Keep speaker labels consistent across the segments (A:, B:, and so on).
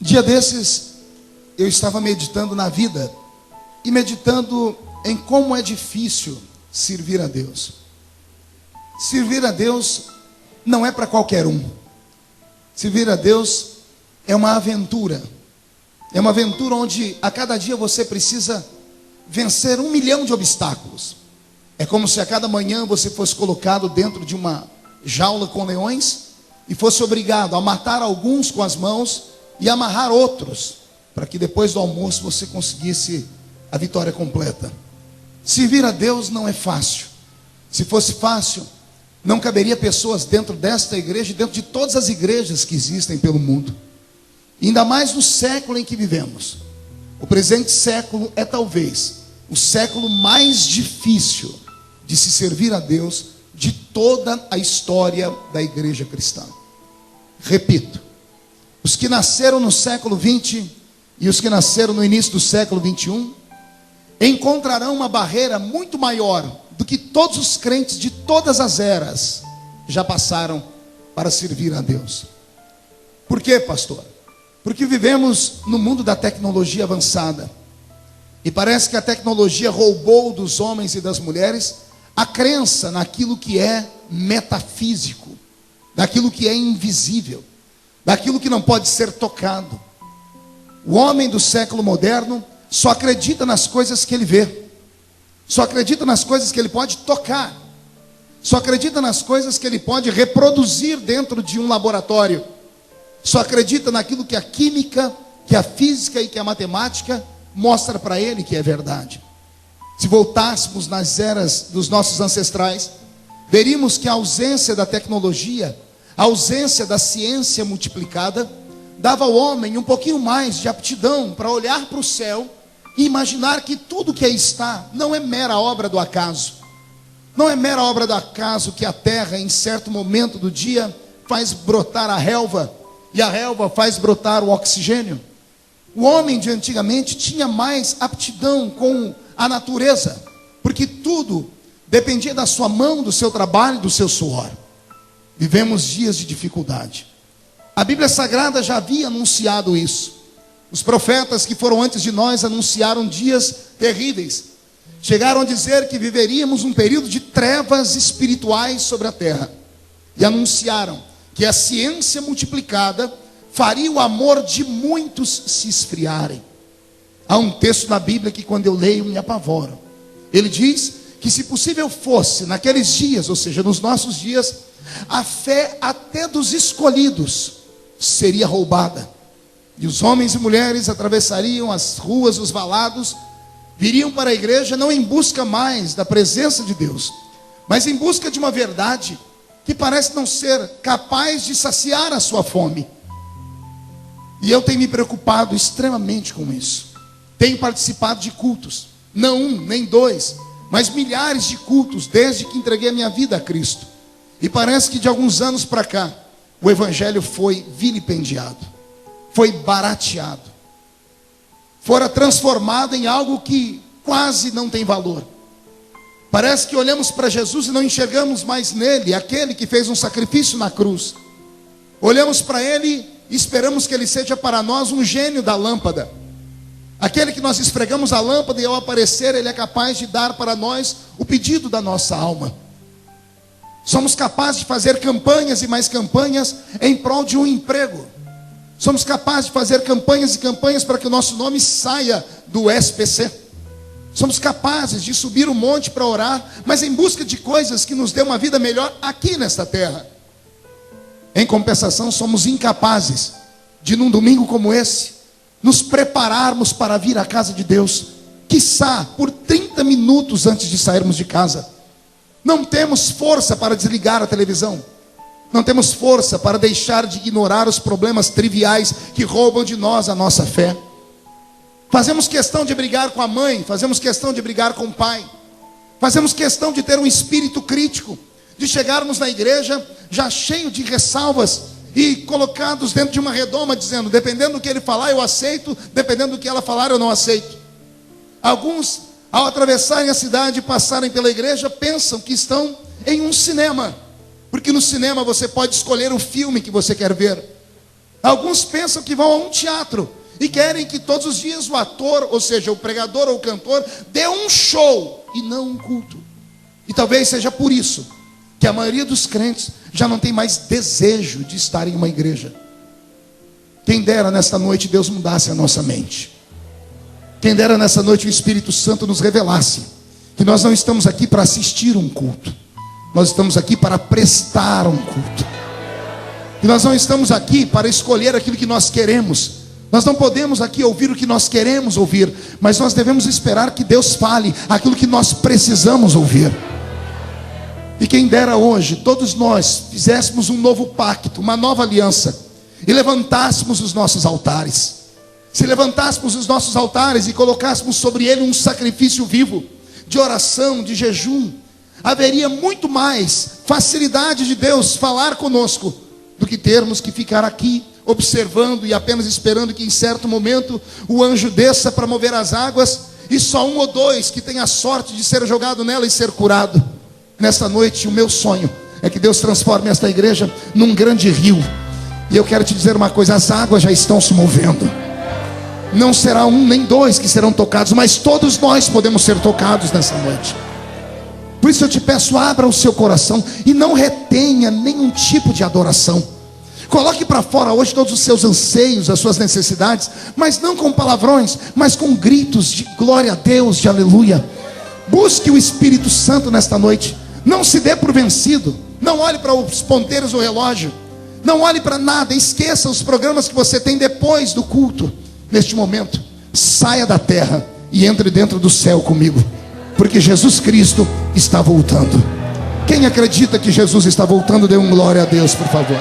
A: Dia desses, eu estava meditando na vida e meditando em como é difícil servir a Deus. Servir a Deus não é para qualquer um. Servir a Deus é uma aventura. É uma aventura onde a cada dia você precisa vencer 1 milhão de obstáculos. É como se a cada manhã você fosse colocado dentro de uma jaula com leões e fosse obrigado a matar alguns com as mãos e amarrar outros, para que depois do almoço você conseguisse a vitória completa. Servir a Deus não é fácil. Se fosse fácil, não caberia pessoas dentro desta igreja e dentro de todas as igrejas que existem pelo mundo. E ainda mais no século em que vivemos. O presente século é talvez o século mais difícil de se servir a Deus de toda a história da igreja cristã. Repito, os que nasceram no século 20 e os que nasceram no início do século 21 encontrarão uma barreira muito maior do que todos os crentes de todas as eras já passaram para servir a Deus. Por quê, pastor? Porque vivemos no mundo da tecnologia avançada. E parece que a tecnologia roubou dos homens e das mulheres a crença naquilo que é metafísico, daquilo que é invisível, daquilo que não pode ser tocado. O homem do século moderno só acredita nas coisas que ele vê, só acredita nas coisas que ele pode tocar, só acredita nas coisas que ele pode reproduzir dentro de um laboratório, só acredita naquilo que a química, que a física e que a matemática mostra para ele que é verdade. Se voltássemos nas eras dos nossos ancestrais, veríamos que a ausência da tecnologia, a ausência da ciência multiplicada, dava ao homem um pouquinho mais de aptidão para olhar para o céu e imaginar que tudo que aí está não é mera obra do acaso. Não é mera obra do acaso que a terra, em certo momento do dia, faz brotar a relva, e a relva faz brotar o oxigênio. O homem de antigamente tinha mais aptidão com a natureza, porque tudo dependia da sua mão, do seu trabalho, do seu suor. Vivemos dias de dificuldade. A Bíblia Sagrada já havia anunciado isso. Os profetas que foram antes de nós anunciaram dias terríveis. Chegaram a dizer que viveríamos um período de trevas espirituais sobre a terra. E anunciaram que a ciência multiplicada faria o amor de muitos se esfriarem. Há um texto na Bíblia que quando eu leio me apavoro. Ele diz que se possível fosse naqueles dias, ou seja, nos nossos dias, a fé até dos escolhidos seria roubada. E os homens e mulheres atravessariam as ruas, os valados, viriam para a igreja não em busca mais da presença de Deus, mas em busca de uma verdade que parece não ser capaz de saciar a sua fome. E eu tenho me preocupado extremamente com isso. Tenho participado de cultos, não um, nem dois, mas milhares de cultos desde que entreguei a minha vida a Cristo. E parece que de alguns anos para cá, o evangelho foi vilipendiado, foi barateado, fora transformado em algo que quase não tem valor. Parece que olhamos para Jesus e não enxergamos mais nele aquele que fez um sacrifício na cruz. Olhamos para ele e esperamos que ele seja para nós um gênio da lâmpada, aquele que nós esfregamos a lâmpada e ao aparecer ele é capaz de dar para nós o pedido da nossa alma. Somos capazes de fazer campanhas e mais campanhas em prol de um emprego. Somos capazes de fazer campanhas e campanhas para que o nosso nome saia do SPC. Somos capazes de subir o monte para orar, mas em busca de coisas que nos dê uma vida melhor aqui nesta terra. Em compensação, somos incapazes de, num domingo como esse, nos prepararmos para vir à casa de Deus, quiçá por 30 minutos antes de sairmos de casa. Não temos força para desligar a televisão. Não temos força para deixar de ignorar os problemas triviais que roubam de nós a nossa fé. Fazemos questão de brigar com a mãe, fazemos questão de brigar com o pai. Fazemos questão de ter um espírito crítico, de chegarmos na igreja já cheio de ressalvas e colocados dentro de uma redoma dizendo, dependendo do que ele falar eu aceito, dependendo do que ela falar eu não aceito. Alguns, ao atravessarem a cidade e passarem pela igreja, pensam que estão em um cinema, porque no cinema você pode escolher o filme que você quer ver. Alguns pensam que vão a um teatro e querem que todos os dias o ator, ou seja, o pregador ou o cantor, dê um show e não um culto. E talvez seja por isso que a maioria dos crentes já não tem mais desejo de estar em uma igreja. Quem dera nesta noite Deus mudasse a nossa mente. Quem dera nessa noite o Espírito Santo nos revelasse que nós não estamos aqui para assistir um culto. Nós estamos aqui para prestar um culto. E nós não estamos aqui para escolher aquilo que nós queremos. Nós não podemos aqui ouvir o que nós queremos ouvir, mas nós devemos esperar que Deus fale aquilo que nós precisamos ouvir. E quem dera hoje, todos nós fizéssemos um novo pacto, uma nova aliança, e levantássemos os nossos altares. Se levantássemos os nossos altares e colocássemos sobre ele um sacrifício vivo, de oração, de jejum, haveria muito mais facilidade de Deus falar conosco, do que termos que ficar aqui observando e apenas esperando que em certo momento o anjo desça para mover as águas, e só um ou dois que tenha a sorte de ser jogado nela e ser curado. Nesta noite o meu sonho é que Deus transforme esta igreja num grande rio. E eu quero te dizer uma coisa: as águas já estão se movendo. Não será um nem dois que serão tocados, mas todos nós podemos ser tocados nessa noite. Por isso eu te peço, abra o seu coração e não retenha nenhum tipo de adoração. Coloque para fora hoje todos os seus anseios, as suas necessidades, mas não com palavrões, mas com gritos de glória a Deus, de aleluia. Busque o Espírito Santo nesta noite. Não se dê por vencido. Não olhe para os ponteiros do relógio. Não olhe para nada. Esqueça os programas que você tem depois do culto. Neste momento, saia da terra e entre dentro do céu comigo, porque Jesus Cristo está voltando. Quem acredita que Jesus está voltando, dê um glória a Deus, por favor.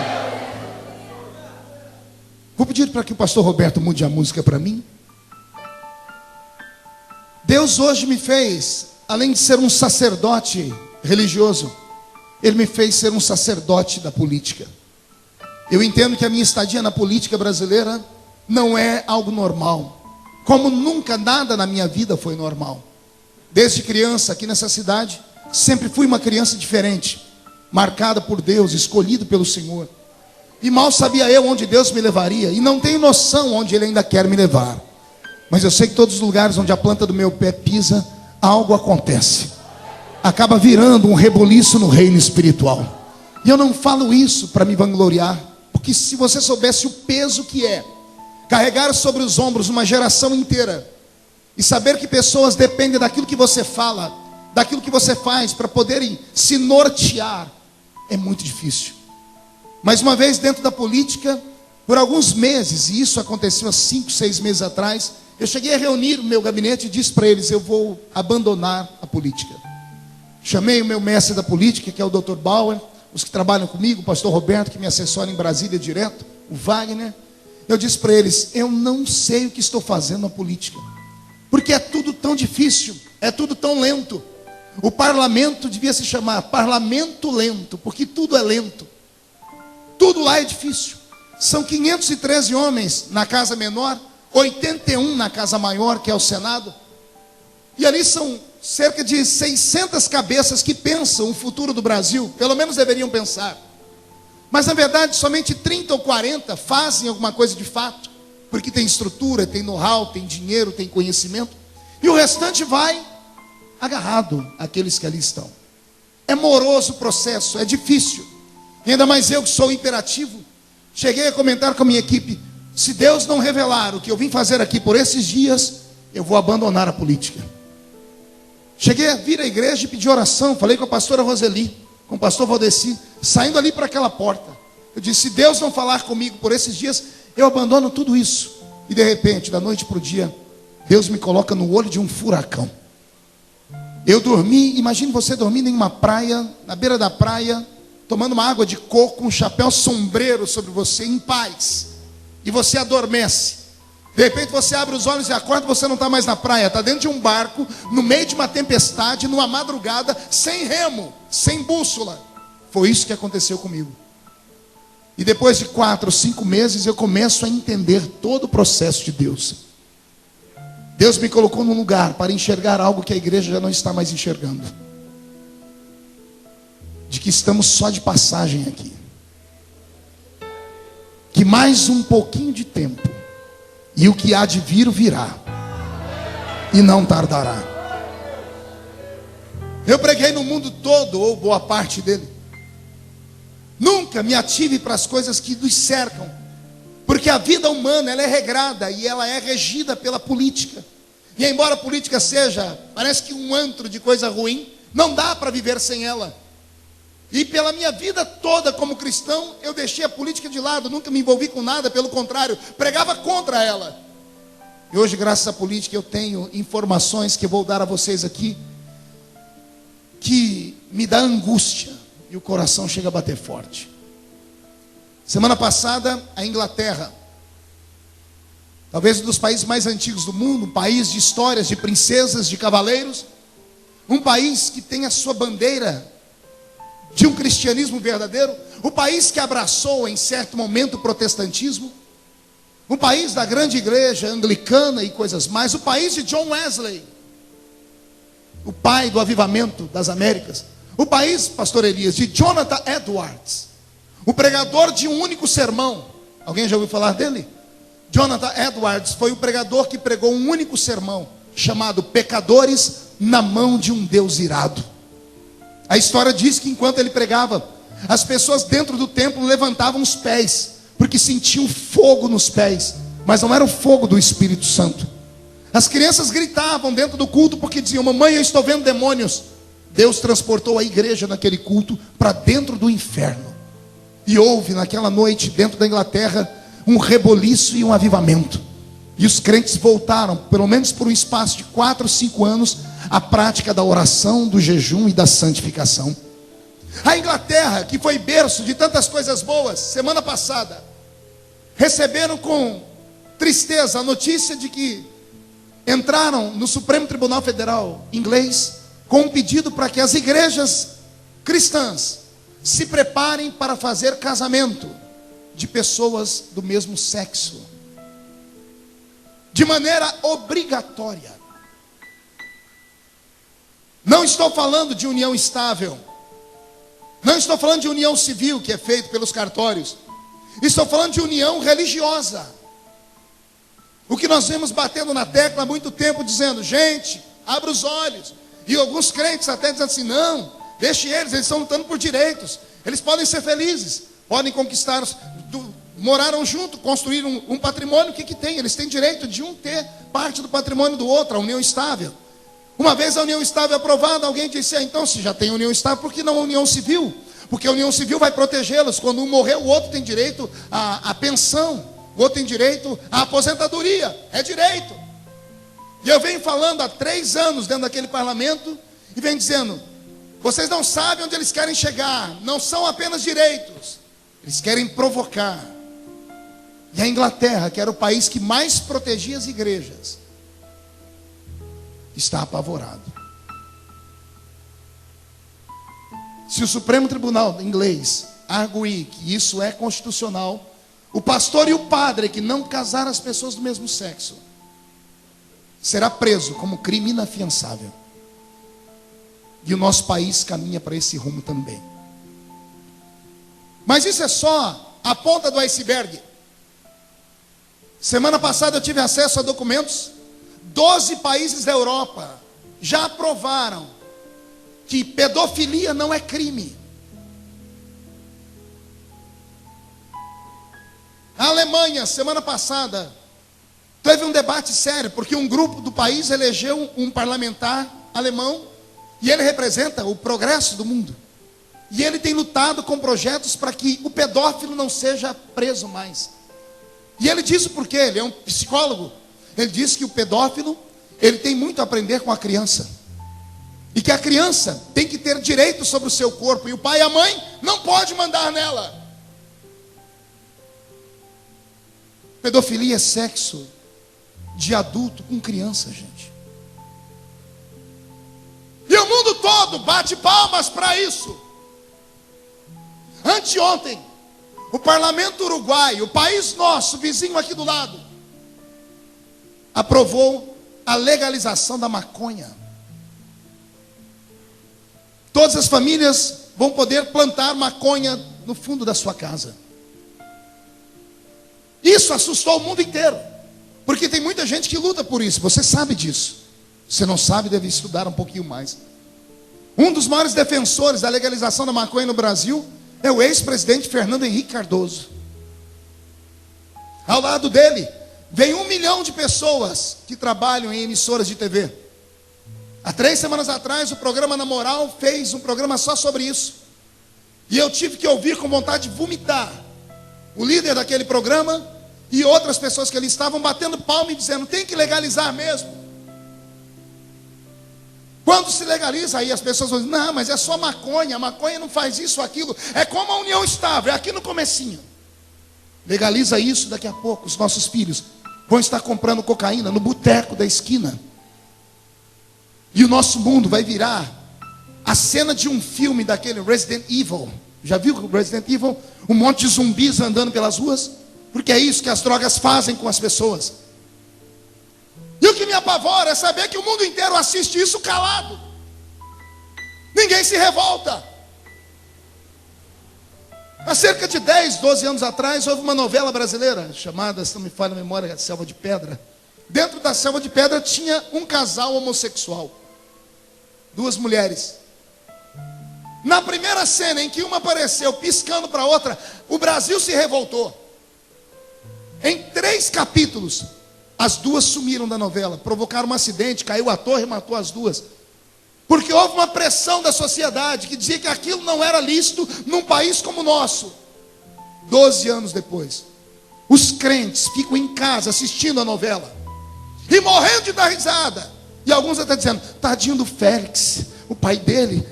A: Vou pedir para que o pastor Roberto mude a música para mim. Deus hoje me fez, além de ser um sacerdote religioso, Ele me fez ser um sacerdote da política. Eu entendo que a minha estadia na política brasileira não é algo normal, como nunca nada na minha vida foi normal. Desde criança, aqui nessa cidade, sempre fui uma criança diferente, marcada por Deus, escolhido pelo Senhor. E mal sabia eu onde Deus me levaria, e não tenho noção onde Ele ainda quer me levar. Mas eu sei que todos os lugares onde a planta do meu pé pisa, algo acontece. Acaba virando um reboliço no reino espiritual. E eu não falo isso para me vangloriar, porque se você soubesse o peso que é carregar sobre os ombros uma geração inteira, e saber que pessoas dependem daquilo que você fala, daquilo que você faz, para poderem se nortear, é muito difícil. Mas uma vez dentro da política, por alguns meses, e isso aconteceu há 5, 6 meses atrás, eu cheguei a reunir o meu gabinete e disse para eles: eu vou abandonar a política. Chamei o meu mestre da política, que é o Dr. Bauer, os que trabalham comigo, o pastor Roberto, que me assessora em Brasília direto, o Wagner. Eu disse para eles: eu não sei o que estou fazendo na política, porque é tudo tão difícil, é tudo tão lento. O parlamento devia se chamar parlamento lento, porque tudo é lento. Tudo lá é difícil. São 513 homens na casa menor, 81 na casa maior, que é o Senado. E ali são cerca de 600 cabeças que pensam o futuro do Brasil, pelo menos deveriam pensar. Mas na verdade somente 30 ou 40 fazem alguma coisa de fato, porque tem estrutura, tem know-how, tem dinheiro, tem conhecimento. E o restante vai agarrado àqueles que ali estão. É moroso o processo, é difícil. E ainda mais eu que sou imperativo, cheguei a comentar com a minha equipe: se Deus não revelar o que eu vim fazer aqui por esses dias, eu vou abandonar a política. Cheguei a vir à igreja e pedir oração. Falei com a pastora Roseli, com o pastor Valdeci, saindo ali para aquela porta. Eu disse: se Deus não falar comigo por esses dias, eu abandono tudo isso. E de repente, da noite para o dia, Deus me coloca no olho de um furacão. Eu dormi, imagine você dormindo em uma praia, na beira da praia, tomando uma água de coco, um chapéu sombreiro sobre você, em paz. E você adormece. De repente você abre os olhos e acorda, você não está mais na praia, está dentro de um barco, no meio de uma tempestade, numa madrugada, sem remo, sem bússola. Foi isso que aconteceu comigo. E depois de 4 ou 5 meses, eu começo a entender todo o processo de Deus. Deus me colocou num lugar para enxergar algo que a igreja já não está mais enxergando. De que estamos só de passagem aqui. que mais um pouquinho de tempo, e o que há de vir virá, e não tardará. Eu preguei no mundo todo, ou boa parte dele. Nunca me ative para as coisas que nos cercam, porque a vida humana, ela é regrada e ela é regida pela política. E embora a política seja, parece que um antro de coisa ruim, não dá para viver sem ela. E pela minha vida toda como cristão, eu deixei a política de lado, nunca me envolvi com nada, pelo contrário, pregava contra ela. E hoje, graças à política, eu tenho informações que eu vou dar a vocês aqui, que me dá angústia, e o coração chega a bater forte. Semana passada, a Inglaterra, talvez um dos países mais antigos do mundo, um país de histórias, de princesas, de cavaleiros, um país que tem a sua bandeira de um cristianismo verdadeiro, o país que abraçou em certo momento o protestantismo, um país da grande igreja anglicana e coisas mais, o país de John Wesley, o pai do avivamento das Américas, o país, pastor Elias, de Jonathan Edwards, o pregador de um único sermão. Alguém já ouviu falar dele? Jonathan Edwards foi o pregador que pregou um único sermão, chamado Pecadores na Mão de um Deus Irado. A história diz que enquanto ele pregava, as pessoas dentro do templo levantavam os pés, porque sentiam fogo nos pés, mas não era o fogo do Espírito Santo. As crianças gritavam dentro do culto, porque diziam: mamãe, eu estou vendo demônios. Deus transportou a igreja naquele culto para dentro do inferno. E houve naquela noite, dentro da Inglaterra, um reboliço e um avivamento. E os crentes voltaram, pelo menos por um espaço de 4 ou 5 anos, à prática da oração, do jejum e da santificação. A Inglaterra, que foi berço de tantas coisas boas, semana passada, receberam com tristeza a notícia de que entraram no Supremo Tribunal Federal inglês com um pedido para que as igrejas cristãs se preparem para fazer casamento de pessoas do mesmo sexo, de maneira obrigatória. Não estou falando de união estável, não estou falando de união civil, que é feito pelos cartórios. Estou falando de união religiosa. O que nós vemos batendo na tecla há muito tempo, dizendo: gente, abra os olhos. E alguns crentes até dizem assim: não, deixe eles estão lutando por direitos. Eles podem ser felizes, podem conquistar, moraram junto, construíram um patrimônio. O que tem? Eles têm direito de um ter parte do patrimônio do outro, a união estável. Uma vez a união estável aprovada, alguém disse: então, se já tem união estável, por que não a união civil? Porque a união civil vai protegê-los. Quando um morrer, o outro tem direito à pensão, o outro tem direito à aposentadoria. É direito. E eu venho falando há 3 anos dentro daquele parlamento, e venho dizendo: vocês não sabem onde eles querem chegar. Não são apenas direitos, eles querem provocar. E a Inglaterra, que era o país que mais protegia as igrejas, está apavorado. Se o Supremo Tribunal inglês arguir que isso é constitucional, o pastor e o padre que não casar as pessoas do mesmo sexo será preso como crime inafiançável. E o nosso país caminha para esse rumo também. Mas isso é só a ponta do iceberg. Semana passada eu tive acesso a documentos. 12 países da Europa já aprovaram que pedofilia não é crime. A Alemanha, semana passada, teve um debate sério, porque um grupo do país elegeu um parlamentar alemão, e ele representa o progresso do mundo. E ele tem lutado com projetos para que o pedófilo não seja preso mais. E ele disse por quê? Ele é um psicólogo. Ele disse que o pedófilo, ele tem muito a aprender com a criança. E que a criança tem que ter direito sobre o seu corpo. E o pai e a mãe não pode mandar nela. Pedofilia é sexo de adulto com criança, gente. E o mundo todo bate palmas para isso. Anteontem, o parlamento uruguaio, o país nosso, vizinho aqui do lado, aprovou a legalização da maconha. Todas as famílias vão poder plantar maconha no fundo da sua casa. Isso assustou o mundo inteiro, porque tem muita gente que luta por isso. Você sabe disso. Se não sabe, deve estudar um pouquinho mais. Um dos maiores defensores da legalização da maconha no Brasil é o ex-presidente Fernando Henrique Cardoso. Ao lado dele vem 1 milhão de pessoas que trabalham em emissoras de TV. Há 3 semanas atrás, o programa Na Moral fez um programa só sobre isso. E eu tive que ouvir com vontade de vomitar o líder daquele programa e outras pessoas que ali estavam batendo palma e dizendo: tem que legalizar mesmo. Quando se legaliza, aí as pessoas vão dizer: não, mas é só maconha, a maconha não faz isso ou aquilo. É como a união estável, é aqui no comecinho. Legaliza isso, daqui a pouco os nossos filhos vão estar comprando cocaína no boteco da esquina. E o nosso mundo vai virar a cena de um filme daquele Resident Evil. Já viu o Resident Evil? Um monte de zumbis andando pelas ruas. Porque é isso que as drogas fazem com as pessoas. E o que me apavora é saber que o mundo inteiro assiste isso calado. Ninguém se revolta. Há cerca de 10, 12 anos atrás, houve uma novela brasileira chamada, se não me falha a memória, Selva de Pedra. Dentro da Selva de Pedra tinha um casal homossexual. 2 mulheres. Na primeira cena em que uma apareceu piscando para a outra, o Brasil se revoltou. Em 3 capítulos, as 2 sumiram da novela, provocaram um acidente, caiu a torre e matou as 2. Porque houve uma pressão da sociedade que dizia que aquilo não era lícito num país como o nosso. 12 anos depois, os crentes ficam em casa assistindo a novela e morrendo de dar risada. E alguns até dizendo: tadinho do Félix, o pai dele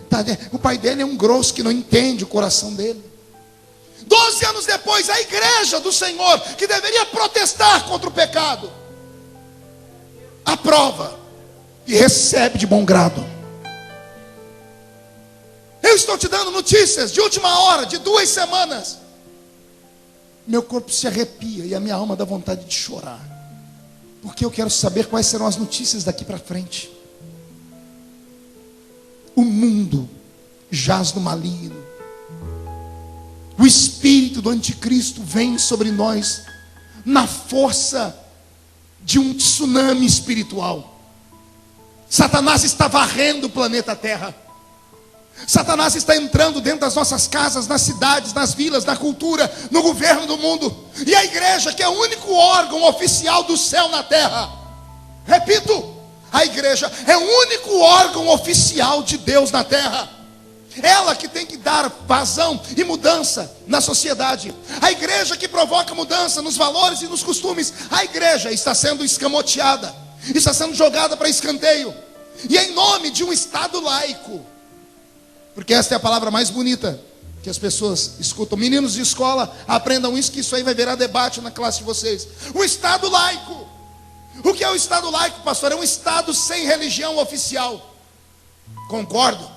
A: é um grosso que não entende o coração dele. 12 anos depois, a igreja do Senhor, que deveria protestar contra o pecado, aprova e recebe de bom grado. Eu estou te dando notícias de última hora, de 2 semanas. Meu corpo se arrepia e a minha alma dá vontade de chorar, porque eu quero saber quais serão as notícias daqui para frente. O mundo jaz no maligno. O espírito do anticristo vem sobre nós na força de um tsunami espiritual. Satanás está varrendo o planeta Terra. Satanás está entrando dentro das nossas casas, nas cidades, nas vilas, na cultura, no governo do mundo. E a igreja, que é o único órgão oficial do céu na terra, repito, a igreja é o único órgão oficial de Deus na terra. Ela que tem que dar vazão e mudança na sociedade. A igreja que provoca mudança nos valores e nos costumes. A igreja está sendo escamoteada, está sendo jogada para escanteio. E em nome de um Estado laico, porque esta é a palavra mais bonita que as pessoas escutam. Meninos de escola, aprendam isso, que isso aí vai virar debate na classe de vocês. O Estado laico. O que é o Estado laico, pastor? É um Estado sem religião oficial. Concordo.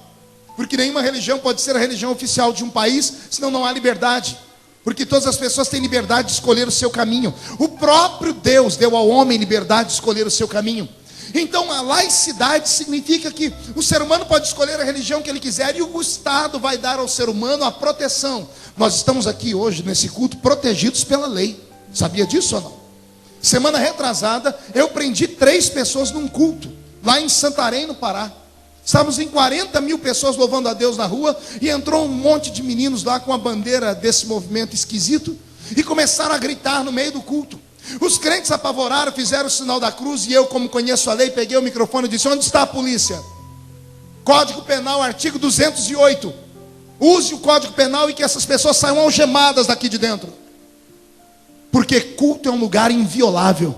A: Porque nenhuma religião pode ser a religião oficial de um país, senão não há liberdade. Porque todas as pessoas têm liberdade de escolher o seu caminho. O próprio Deus deu ao homem liberdade de escolher o seu caminho. Então a laicidade significa que o ser humano pode escolher a religião que ele quiser e o Estado vai dar ao ser humano a proteção. Nós estamos aqui hoje nesse culto protegidos pela lei. Sabia disso ou não? Semana retrasada eu prendi 3 pessoas num culto lá em Santarém, no Pará. Estávamos em 40 mil pessoas louvando a Deus na rua e entrou um monte de meninos lá com a bandeira desse movimento esquisito e começaram a gritar no meio do culto. Os crentes apavoraram, fizeram o sinal da cruz e eu, como conheço a lei, peguei o microfone e disse: onde está a polícia? Código Penal, artigo 208. Use o Código Penal e que essas pessoas saiam algemadas daqui de dentro. Porque culto é um lugar inviolável.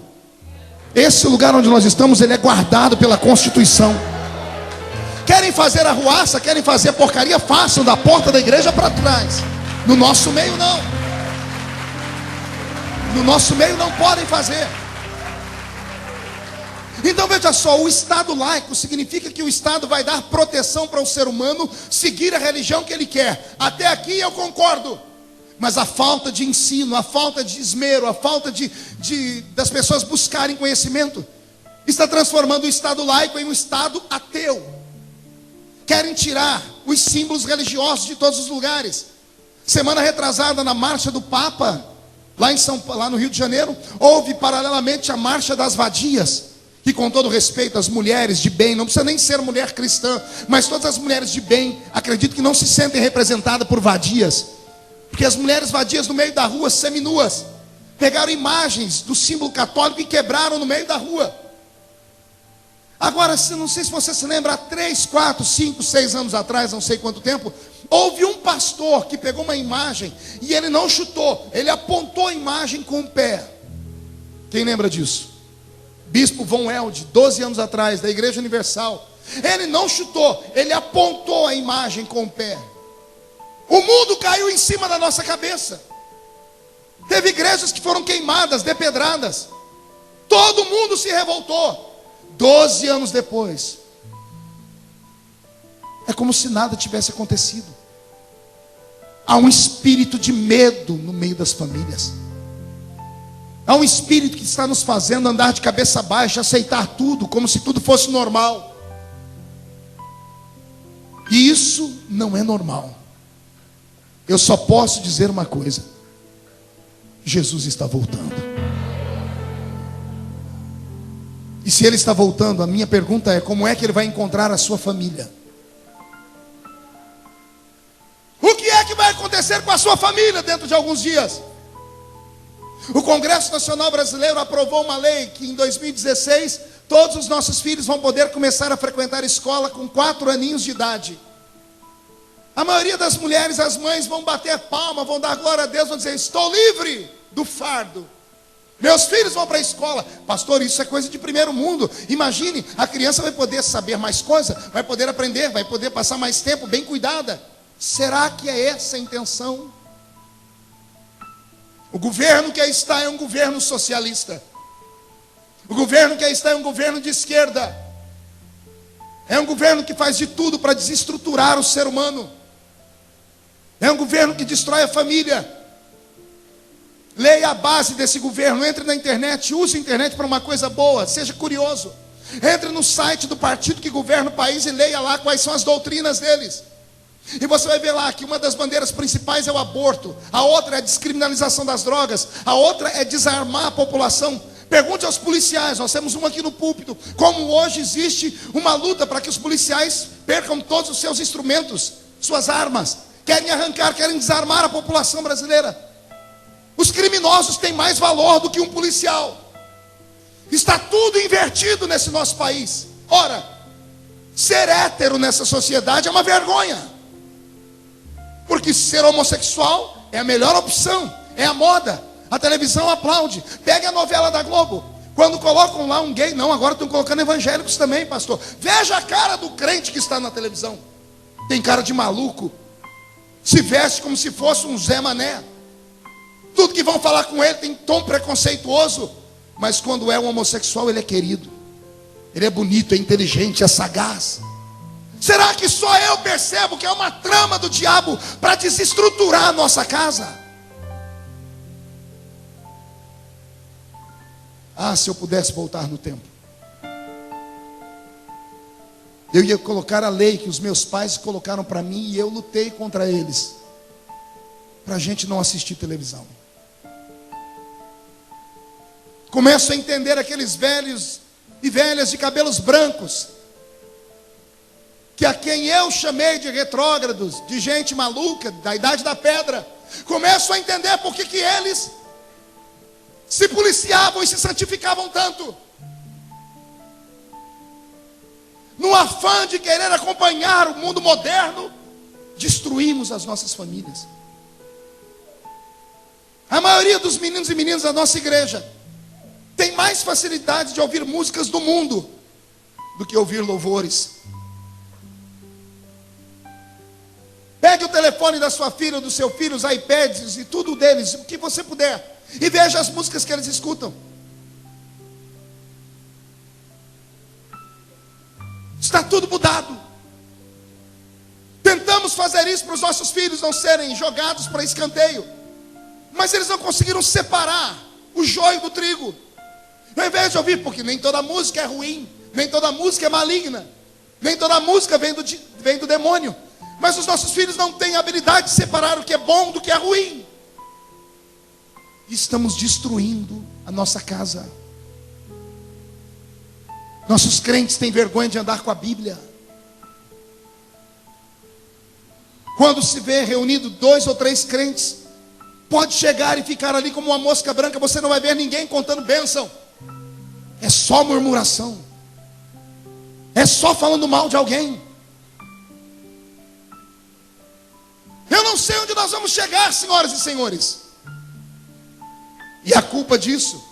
A: Esse lugar onde nós estamos, ele é guardado pela Constituição. Querem fazer arruaça, querem fazer porcaria, façam da porta da igreja para trás. No nosso meio não. No nosso meio não podem fazer. Então veja só, o Estado laico significa que o Estado vai dar proteção para o ser humano seguir a religião que ele quer. Até aqui eu concordo. Mas a falta de ensino, a falta de esmero, a falta das pessoas buscarem conhecimento, está transformando o Estado laico em um Estado ateu. Querem tirar os símbolos religiosos de todos os lugares. Semana retrasada, na marcha do Papa, Lá no Rio de Janeiro, houve paralelamente a Marcha das Vadias, que, com todo respeito às mulheres de bem, não precisa nem ser mulher cristã, mas todas as mulheres de bem, acredito que não se sentem representadas por vadias, porque as mulheres vadias no meio da rua, seminuas, pegaram imagens do símbolo católico e quebraram no meio da rua. Agora, não sei se você se lembra, há 3, 4, 5, 6 anos atrás, não sei quanto tempo, houve um pastor que pegou uma imagem e ele não chutou, ele apontou a imagem com o pé. Quem lembra disso? Bispo Von Elde, 12 anos atrás, da Igreja Universal. Ele não chutou, ele apontou a imagem com o pé. O mundo caiu em cima da nossa cabeça. Teve igrejas que foram queimadas, depedradas. Todo mundo se revoltou. 12 anos depois, é como se nada tivesse acontecido. Há um espírito de medo no meio das famílias. Há um espírito que está nos fazendo andar de cabeça baixa, aceitar tudo como se tudo fosse normal. E isso não é normal. Eu só posso dizer uma coisa: Jesus está voltando. E se Ele está voltando, a minha pergunta é: como é que Ele vai encontrar a sua família? O que é que vai acontecer com a sua família dentro de alguns dias? O Congresso Nacional Brasileiro aprovou uma lei que em 2016 todos os nossos filhos vão poder começar a frequentar a escola com 4 aninhos de idade. A maioria das mulheres, as mães, vão bater palma, vão dar glória a Deus, vão dizer: estou livre do fardo. Meus filhos vão para a escola. Pastor, isso é coisa de primeiro mundo. Imagine, a criança vai poder saber mais coisa, vai poder aprender, vai poder passar mais tempo bem cuidada. Será que é essa a intenção? O governo que aí está é um governo socialista. O governo que aí está é um governo de esquerda. É um governo que faz de tudo para desestruturar o ser humano. É um governo que destrói a família. Leia a base desse governo, entre na internet, use a internet para uma coisa boa, seja curioso. Entre no site do partido que governa o país e leia lá quais são as doutrinas deles. E você vai ver lá que uma das bandeiras principais é o aborto, a outra é a descriminalização das drogas, a outra é desarmar a população. Pergunte aos policiais, nós temos uma aqui no púlpito, como hoje existe uma luta para que os policiais percam todos os seus instrumentos, suas armas, querem arrancar, querem desarmar a população brasileira. Os criminosos têm mais valor do que um policial. Está tudo invertido nesse nosso país. Ora, ser hétero nessa sociedade é uma vergonha. Porque ser homossexual é a melhor opção, é a moda. A televisão aplaude. Pegue a novela da Globo. Quando colocam lá um gay, não, agora estão colocando evangélicos também, pastor. Veja a cara do crente que está na televisão. Tem cara de maluco. Se veste como se fosse um Zé Mané. Tudo que vão falar com ele tem tom preconceituoso. Mas quando é um homossexual, ele é querido. Ele é bonito, é inteligente, é sagaz. Será que só eu percebo que é uma trama do diabo para desestruturar a nossa casa? Ah, se eu pudesse voltar no tempo, eu ia colocar a lei que os meus pais colocaram para mim e eu lutei contra eles, para a gente não assistir televisão. Começo a entender aqueles velhos e velhas de cabelos brancos, que a quem eu chamei de retrógrados, de gente maluca, da idade da pedra. Começo a entender por que eles se policiavam e se santificavam tanto. No afã de querer acompanhar o mundo moderno, destruímos as nossas famílias. A maioria dos meninos e meninas da nossa igreja tem mais facilidade de ouvir músicas do mundo do que ouvir louvores. Pegue o telefone da sua filha ou do seu filho, os iPads e tudo deles, o que você puder, e veja as músicas que eles escutam. Está tudo mudado. Tentamos fazer isso para os nossos filhos não serem jogados para escanteio, mas eles não conseguiram separar o joio do trigo. Ao invés de ouvir, porque nem toda música é ruim, nem toda música é maligna, nem toda música vem do demônio. Mas os nossos filhos não têm a habilidade de separar o que é bom do que é ruim. estamos destruindo a nossa casa. Nossos crentes têm vergonha de andar com a Bíblia. Quando se vê reunido 2 ou 3 crentes, pode chegar e ficar ali como uma mosca branca, você não vai ver ninguém contando bênção. É só murmuração. É só falando mal de alguém. Eu não sei onde nós vamos chegar, senhoras e senhores. E a culpa disso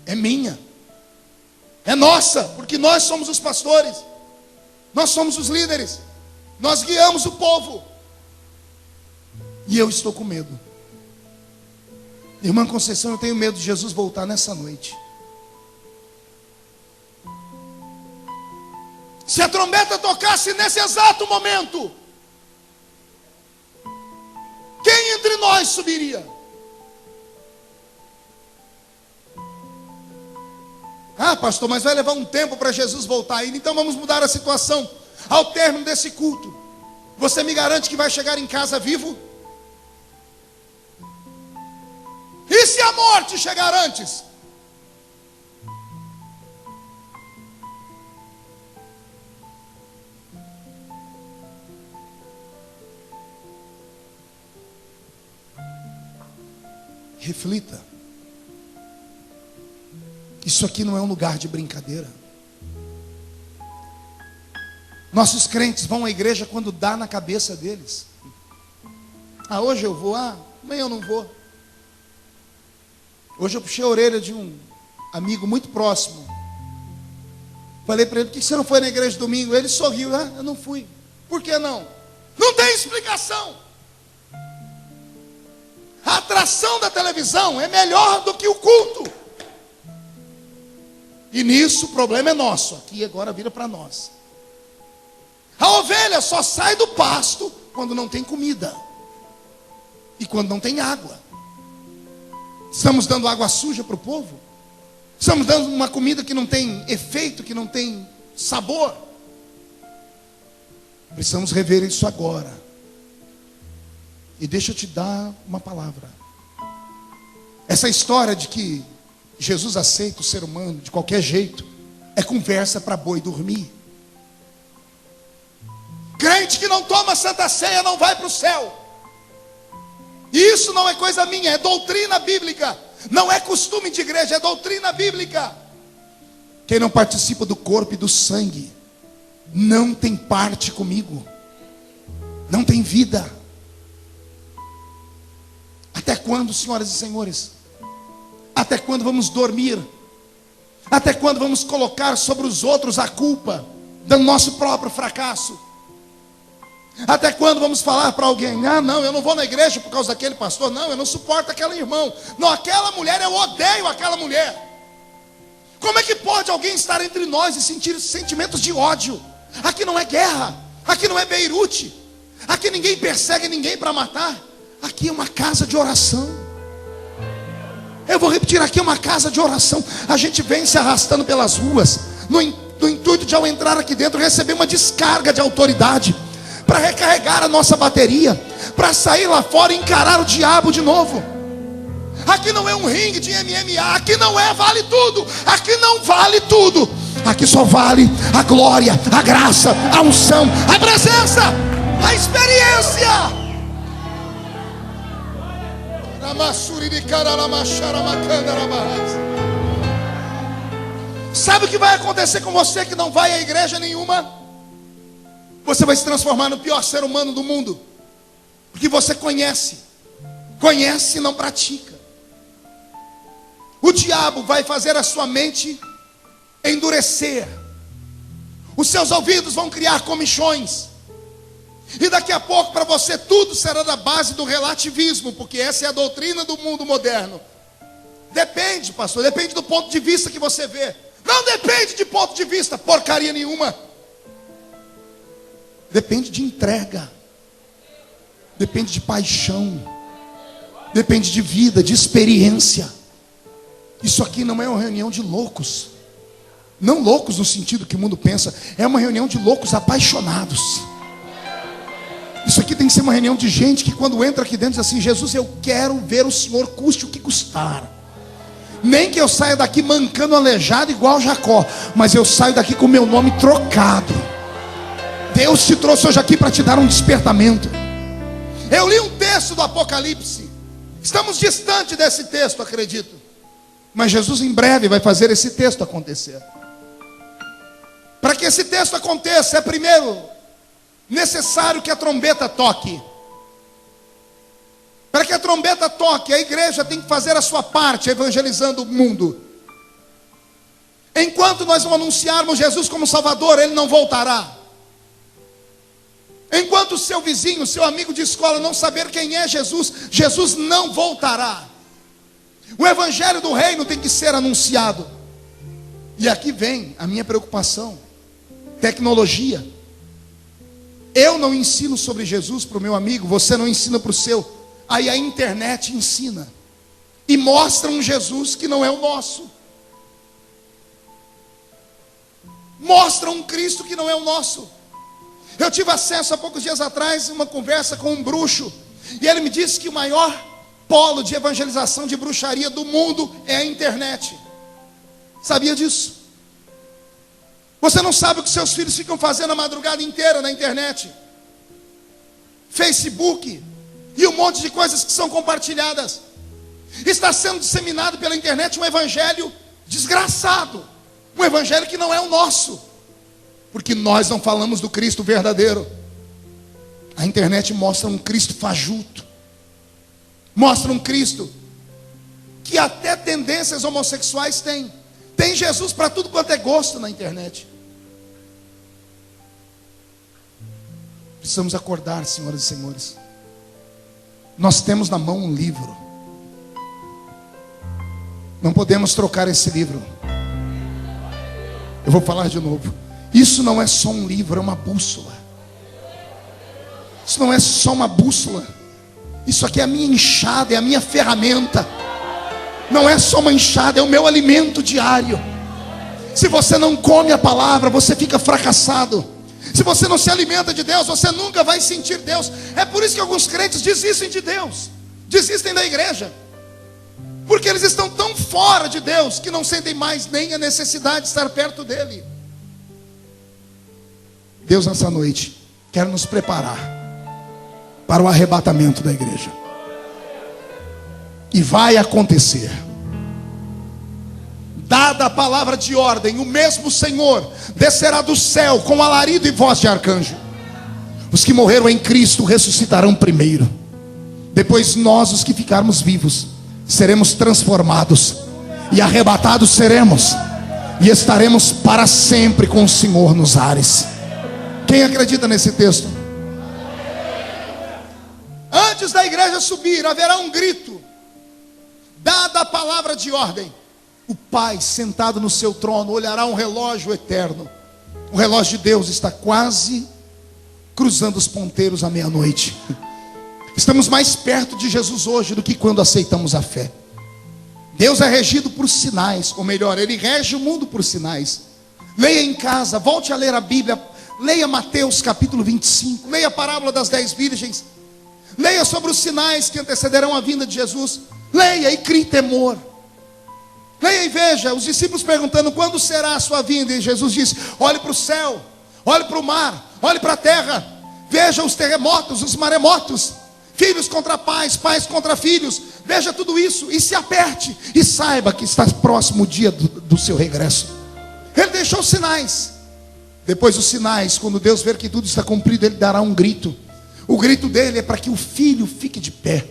A: é minha. É nossa, porque nós somos os pastores. Nós somos os líderes. Nós guiamos o povo. E eu estou com medo. Irmã Conceição, eu tenho medo de Jesus voltar nessa noite. Se a trombeta tocasse nesse exato momento, quem entre nós subiria? Ah, pastor, mas vai levar um tempo para Jesus voltar ainda. Então vamos mudar a situação. Ao término desse culto, você me garante que vai chegar em casa vivo? E se a morte chegar antes? Reflita. Isso aqui não é um lugar de brincadeira. Nossos crentes vão à igreja quando dá na cabeça deles. Ah, hoje eu vou, amanhã eu não vou. Hoje eu puxei a orelha de um amigo muito próximo. Falei para ele, por que você não foi na igreja domingo? Ele sorriu, eu não fui. Por que não? Não tem explicação. A atração da televisão é melhor do que o culto. E nisso o problema é nosso. Aqui agora vira para nós. A ovelha só sai do pasto quando não tem comida. E quando não tem água. Estamos dando água suja para o povo? Estamos dando uma comida que não tem efeito, que não tem sabor? Precisamos rever isso agora. E deixa eu te dar uma palavra. Essa história de que Jesus aceita o ser humano de qualquer jeito é conversa para boi dormir. Crente que não toma Santa Ceia não vai para o céu. E isso não é coisa minha, é doutrina bíblica. Não é costume de igreja, é doutrina bíblica. Quem não participa do corpo e do sangue não tem parte comigo. Não tem vida. Até quando, senhoras e senhores? Até quando vamos dormir? Até quando vamos colocar sobre os outros a culpa do nosso próprio fracasso? Até quando vamos falar para alguém, não, eu não vou na igreja por causa daquele pastor, não, eu não suporto aquele irmão, não, aquela mulher, eu odeio aquela mulher. Como é que pode alguém estar entre nós e sentir sentimentos de ódio? Aqui não é guerra, aqui não é Beirute, aqui ninguém persegue ninguém para matar, aqui é uma casa de oração. Eu vou repetir, aqui é uma casa de oração. A gente vem se arrastando pelas ruas no intuito de, ao entrar aqui dentro, receber uma descarga de autoridade, para recarregar a nossa bateria, para sair lá fora e encarar o diabo de novo. Aqui não é um ringue de MMA, aqui não é vale tudo, aqui não vale tudo, aqui só vale a glória, a graça, a unção, a presença, a experiência. Sabe o que vai acontecer com você que não vai à igreja nenhuma? Você vai se transformar no pior ser humano do mundo. Porque você conhece e não pratica. O diabo vai fazer a sua mente endurecer. Os seus ouvidos vão criar comichões. E daqui a pouco para você tudo será da base do relativismo. Porque essa é a doutrina do mundo moderno. Depende, pastor, depende do ponto de vista que você vê. Não depende de ponto de vista, porcaria nenhuma. Depende de entrega. Depende de paixão. Depende de vida, de experiência. Isso aqui não é uma reunião de loucos. Não loucos no sentido que o mundo pensa. É uma reunião de loucos apaixonados. Isso aqui tem que ser uma reunião de gente que quando entra aqui dentro diz assim: Jesus, eu quero ver o Senhor custe o que custar. Nem que eu saia daqui mancando, aleijado igual Jacó, mas eu saio daqui com o meu nome trocado. Deus te trouxe hoje aqui para te dar um despertamento. Eu li um texto do Apocalipse. Estamos distante desse texto, acredito. Mas Jesus em breve vai fazer esse texto acontecer. Para que esse texto aconteça, é primeiro necessário que a trombeta toque. Para que a trombeta toque, a igreja tem que fazer a sua parte, evangelizando o mundo. Enquanto nós não anunciarmos Jesus como Salvador, Ele não voltará. Enquanto o seu vizinho, seu amigo de escola não saber quem é Jesus, Jesus não voltará. O evangelho do reino tem que ser anunciado. E aqui vem a minha preocupação. Tecnologia. Eu não ensino sobre Jesus para o meu amigo, você não ensina para o seu. Aí a internet ensina. E mostra um Jesus que não é o nosso. Mostra um Cristo que não é o nosso. Eu tive acesso há poucos dias atrás a uma conversa com um bruxo. E ele me disse que o maior polo de evangelização de bruxaria do mundo é a internet. Sabia disso? Você não sabe o que seus filhos ficam fazendo a madrugada inteira na internet. Facebook e um monte de coisas que são compartilhadas. Está sendo disseminado pela internet um evangelho desgraçado. Um evangelho que não é o nosso. Porque nós não falamos do Cristo verdadeiro. A internet mostra um Cristo fajuto. Mostra um Cristo que até tendências homossexuais tem. Tem Jesus para tudo quanto é gosto na internet. Precisamos acordar, senhoras e senhores. Nós temos na mão um livro. Não podemos trocar esse livro. Eu vou falar de novo. Isso não é só um livro, é uma bússola. Isso não é só uma bússola. Isso aqui é a minha enxada, é a minha ferramenta. Não é só uma enxada, é o meu alimento diário. Se você não come a palavra, você fica fracassado. Se você não se alimenta de Deus, você nunca vai sentir Deus. É por isso que alguns crentes desistem de Deus, desistem da igreja, porque eles estão tão fora de Deus que não sentem mais nem a necessidade de estar perto dele. Deus nessa noite quer nos preparar para o arrebatamento da igreja. E vai acontecer. Dada a palavra de ordem, o mesmo Senhor descerá do céu com alarido e voz de arcanjo. Os que morreram em Cristo ressuscitarão primeiro. Depois nós, os que ficarmos vivos, seremos transformados e arrebatados seremos, e estaremos para sempre com o Senhor nos ares. Quem acredita nesse texto? Antes da igreja subir, haverá um grito. Dada a palavra de ordem, o Pai sentado no seu trono olhará um relógio eterno. O relógio de Deus está quase cruzando os ponteiros à meia-noite. Estamos mais perto de Jesus hoje do que quando aceitamos a fé. Deus é regido por sinais, ou melhor, Ele rege o mundo por sinais. Leia em casa, volte a ler a Bíblia. Leia Mateus capítulo 25. Leia a parábola das 10 virgens. Leia sobre os sinais que antecederão a vinda de Jesus. Leia e crie temor. Leia e veja os discípulos perguntando: quando será a sua vinda? E Jesus disse: olhe para o céu, olhe para o mar, olhe para a terra. Veja os terremotos, os maremotos, filhos contra pais, pais contra filhos. Veja tudo isso e se aperte. E saiba que está próximo o dia do seu regresso. Ele deixou sinais. Depois dos sinais, quando Deus ver que tudo está cumprido, Ele dará um grito. O grito dele é para que o filho fique de pé.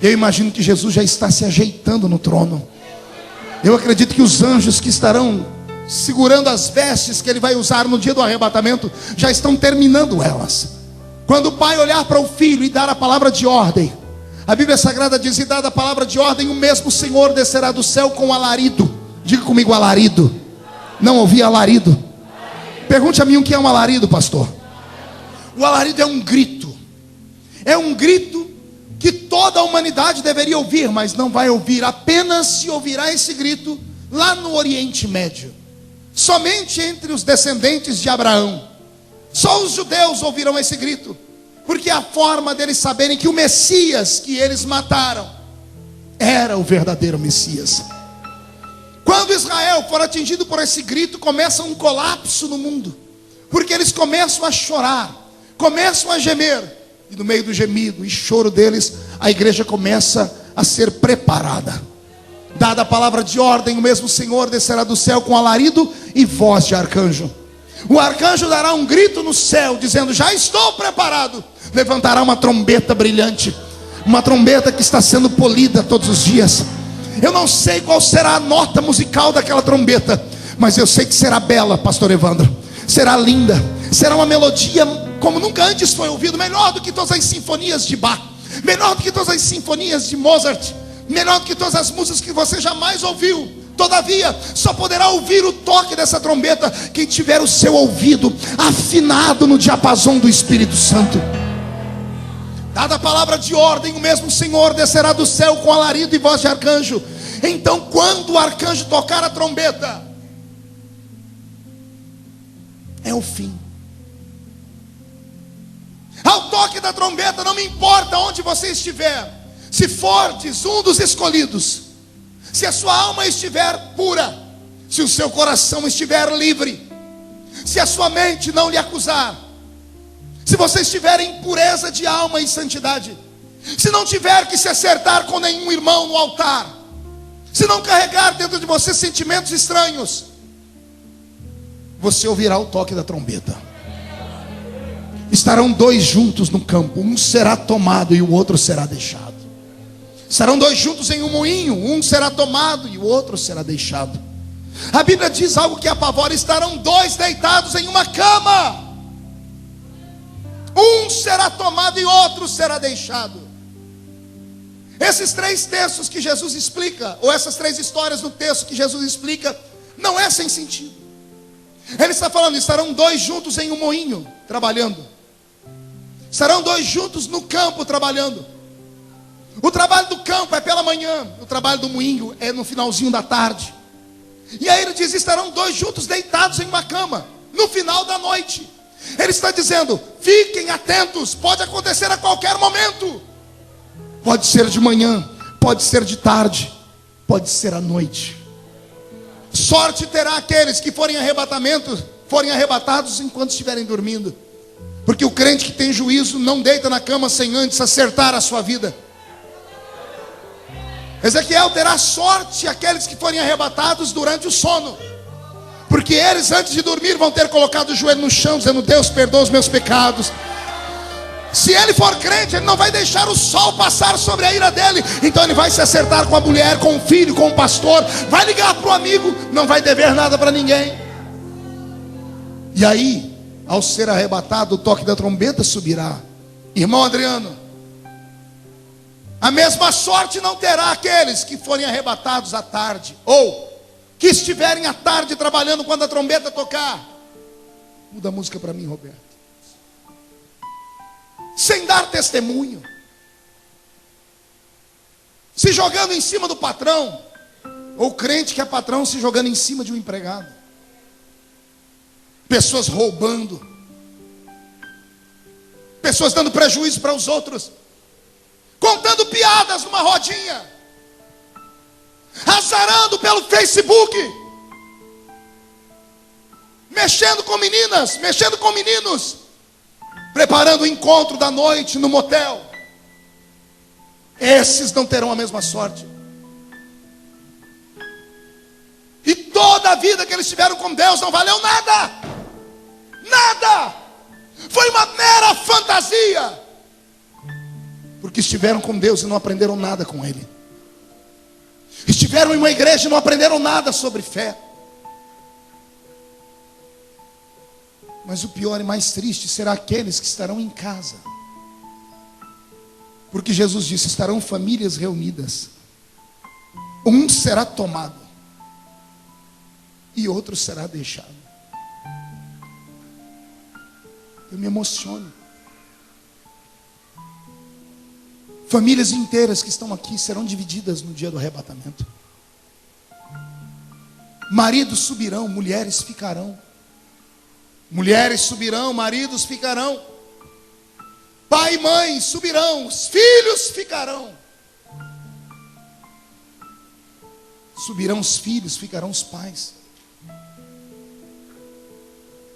A: Eu imagino que Jesus já está se ajeitando no trono. Eu acredito que os anjos que estarão segurando as vestes que Ele vai usar no dia do arrebatamento já estão terminando elas. Quando o pai olhar para o filho e dar a palavra de ordem, a Bíblia Sagrada diz: e dada a palavra de ordem, o mesmo Senhor descerá do céu com alarido. Diga comigo: alarido. Não ouvi alarido. Pergunte a mim o que é um alarido, pastor. O alarido é um grito. É um grito que toda a humanidade deveria ouvir, mas não vai ouvir. Apenas se ouvirá esse grito lá no Oriente Médio. Somente entre os descendentes de Abraão. Só os judeus ouvirão esse grito. Porque a forma deles saberem que o Messias que eles mataram era o verdadeiro Messias. Quando Israel for atingido por esse grito, começa um colapso no mundo. Porque eles começam a chorar, começam a gemer. E no meio do gemido e choro deles, a igreja começa a ser preparada. Dada a palavra de ordem, o mesmo Senhor descerá do céu com alarido e voz de arcanjo. O arcanjo dará um grito no céu, dizendo: já estou preparado. Levantará uma trombeta brilhante, uma trombeta que está sendo polida todos os dias. Eu não sei qual será a nota musical daquela trombeta, mas eu sei que será bela, pastor Evandro. Será linda, será uma melodia como nunca antes foi ouvido. Melhor do que todas as sinfonias de Bach, melhor do que todas as sinfonias de Mozart, melhor do que todas as músicas que você jamais ouviu. Todavia, só poderá ouvir o toque dessa trombeta quem tiver o seu ouvido afinado no diapasão do Espírito Santo. Dada a palavra de ordem, o mesmo Senhor descerá do céu com alarido e voz de arcanjo. Então, quando o arcanjo tocar a trombeta, é o fim. Ao toque da trombeta, não me importa onde você estiver, se fordes um dos escolhidos, se a sua alma estiver pura, se o seu coração estiver livre, se a sua mente não lhe acusar, se você estiver em pureza de alma e santidade, se não tiver que se acertar com nenhum irmão no altar, se não carregar dentro de você sentimentos estranhos, você ouvirá o toque da trombeta. Estarão dois juntos no campo, um será tomado e o outro será deixado. Estarão dois juntos em um moinho, um será tomado e o outro será deixado. A Bíblia diz algo que apavora: estarão dois deitados em uma cama, um será tomado e outro será deixado. Esses três textos que Jesus explica, ou essas três histórias do texto que Jesus explica, não é sem sentido. Ele está falando: estarão dois juntos em um moinho, trabalhando. Estarão dois juntos no campo, trabalhando. O trabalho do campo é pela manhã, o trabalho do moinho é no finalzinho da tarde. E aí ele diz: estarão dois juntos deitados em uma cama, no final da noite. Ele está dizendo: fiquem atentos, pode acontecer a qualquer momento. Pode ser de manhã, pode ser de tarde, pode ser à noite. Sorte terá aqueles que forem arrebatados enquanto estiverem dormindo. Porque o crente que tem juízo não deita na cama sem antes acertar a sua vida. Ezequiel: terá sorte aqueles que forem arrebatados durante o sono, porque eles antes de dormir vão ter colocado o joelho no chão, dizendo: Deus, perdoa os meus pecados. Se ele for crente, ele não vai deixar o sol passar sobre a ira dele. Então ele vai se acertar com a mulher, com o filho, com o pastor, vai ligar para o amigo, não vai dever nada para ninguém. E aí, ao ser arrebatado, o toque da trombeta subirá. Irmão Adriano, a mesma sorte não terá aqueles que forem arrebatados à tarde, ou que estiverem à tarde trabalhando quando a trombeta tocar. Muda a música para mim, Roberto. Sem dar testemunho, se jogando em cima do patrão, ou crente que é patrão se jogando em cima de um empregado. Pessoas roubando, pessoas dando prejuízo para os outros, contando piadas numa rodinha, azarando pelo Facebook, mexendo com meninas, mexendo com meninos, preparando o encontro da noite no motel. Esses não terão a mesma sorte. E toda a vida que eles tiveram com Deus não valeu nada. Nada. Foi uma mera fantasia. Porque estiveram com Deus e não aprenderam nada com Ele. Estiveram em uma igreja e não aprenderam nada sobre fé. Mas o pior e mais triste será aqueles que estarão em casa. Porque Jesus disse: estarão famílias reunidas. Um será tomado e outro será deixado. Eu me emociono. Famílias inteiras que estão aqui serão divididas no dia do arrebatamento. Maridos subirão, mulheres ficarão. Mulheres subirão, maridos ficarão. Pai e mãe subirão, os filhos ficarão. Subirão os filhos, ficarão os pais.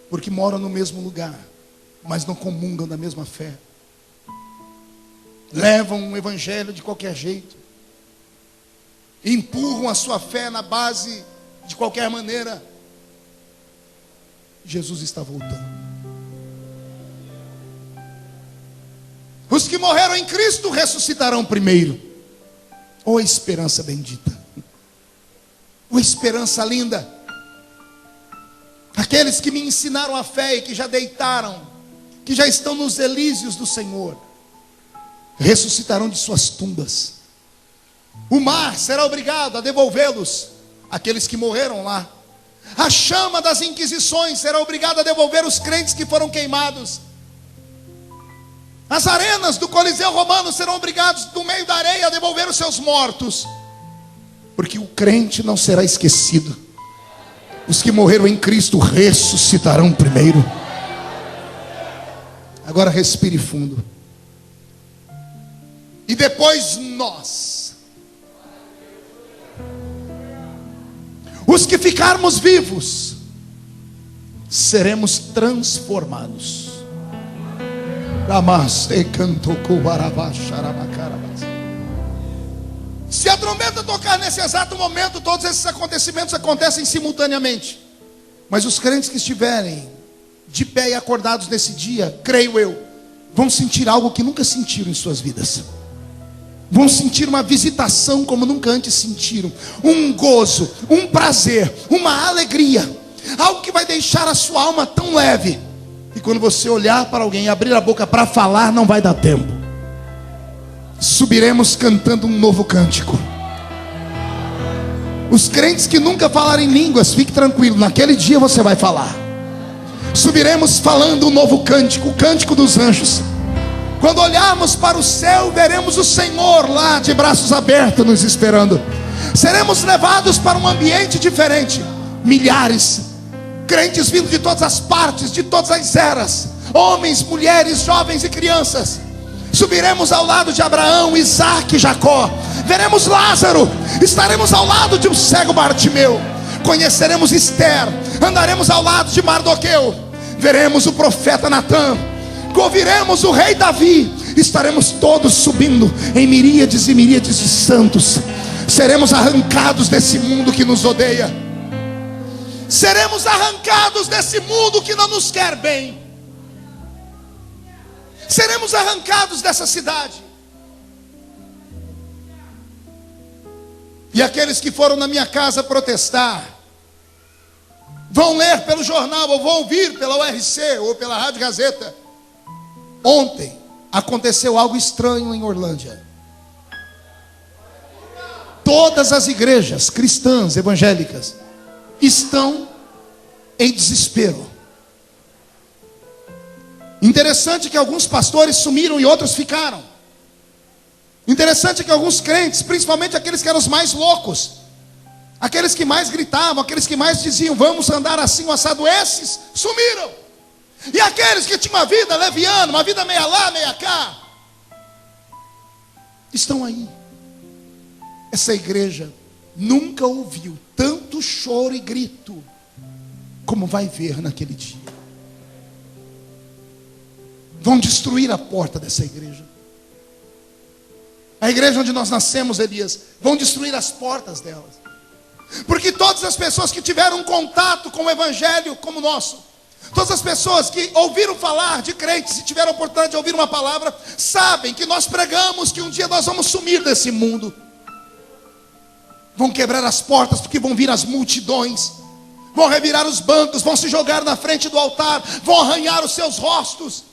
A: Porque moram no mesmo lugar, mas não comungam da mesma fé. Levam um evangelho de qualquer jeito. Empurram a sua fé na base de qualquer maneira. Jesus está voltando. Os que morreram em Cristo ressuscitarão primeiro. Oh, esperança bendita. Oh, esperança linda. Aqueles que me ensinaram a fé e que já deitaram, que já estão nos elíseos do Senhor, ressuscitarão de suas tumbas. O mar será obrigado a devolvê-los, aqueles que morreram lá. A chama das inquisições será obrigada a devolver os crentes que foram queimados. As arenas do Coliseu Romano serão obrigados, no meio da areia, a devolver os seus mortos. Porque o crente não será esquecido. Os que morreram em Cristo ressuscitarão primeiro. Agora respire fundo. E depois nós, os que ficarmos vivos, seremos transformados. Se a trombeta tocar nesse exato momento, todos esses acontecimentos acontecem simultaneamente. Mas os crentes que estiverem de pé e acordados nesse dia, creio eu, vão sentir algo que nunca sentiram em suas vidas. Vão sentir uma visitação como nunca antes sentiram. Um gozo, um prazer, uma alegria. Algo que vai deixar a sua alma tão leve. E quando você olhar para alguém e abrir a boca para falar, não vai dar tempo. Subiremos cantando um novo cântico. Os crentes que nunca falaram em línguas, fique tranquilo, naquele dia você vai falar. Subiremos falando um novo cântico, o cântico dos anjos. Quando olharmos para o céu, veremos o Senhor lá de braços abertos nos esperando. Seremos levados para um ambiente diferente. Milhares, crentes vindo de todas as partes, de todas as eras, homens, mulheres, jovens e crianças. Subiremos ao lado de Abraão, Isaac e Jacó. Veremos Lázaro. Estaremos ao lado de um cego Bartimeu. Conheceremos Esther. Andaremos ao lado de Mardoqueu. Veremos o profeta Natã. Ouviremos o rei Davi. Estaremos todos subindo em miríades e miríades de santos. Seremos arrancados desse mundo que nos odeia. Seremos arrancados desse mundo que não nos quer bem. Seremos arrancados dessa cidade. E aqueles que foram na minha casa protestar, vão ler pelo jornal, ou vão ouvir pela URC, ou pela Rádio Gazeta. Ontem aconteceu algo estranho em Orlândia. Todas as igrejas cristãs, evangélicas, estão em desespero. Interessante que alguns pastores sumiram e outros ficaram. Interessante que alguns crentes, principalmente aqueles que eram os mais loucos, aqueles que mais gritavam, aqueles que mais diziam, vamos andar assim, assado, esses sumiram. E aqueles que tinham uma vida leviana, uma vida meia lá, meia cá, estão aí. Essa igreja nunca ouviu tanto choro e grito como vai ver naquele dia. Vão destruir a porta dessa igreja. A igreja onde nós nascemos, Elias, vão destruir as portas delas. Porque todas as pessoas que tiveram um contato com o evangelho como o nosso, todas as pessoas que ouviram falar de crentes e tiveram a oportunidade de ouvir uma palavra, sabem que nós pregamos que um dia nós vamos sumir desse mundo. Vão quebrar as portas porque vão vir as multidões, vão revirar os bancos, vão se jogar na frente do altar, vão arranhar os seus rostos,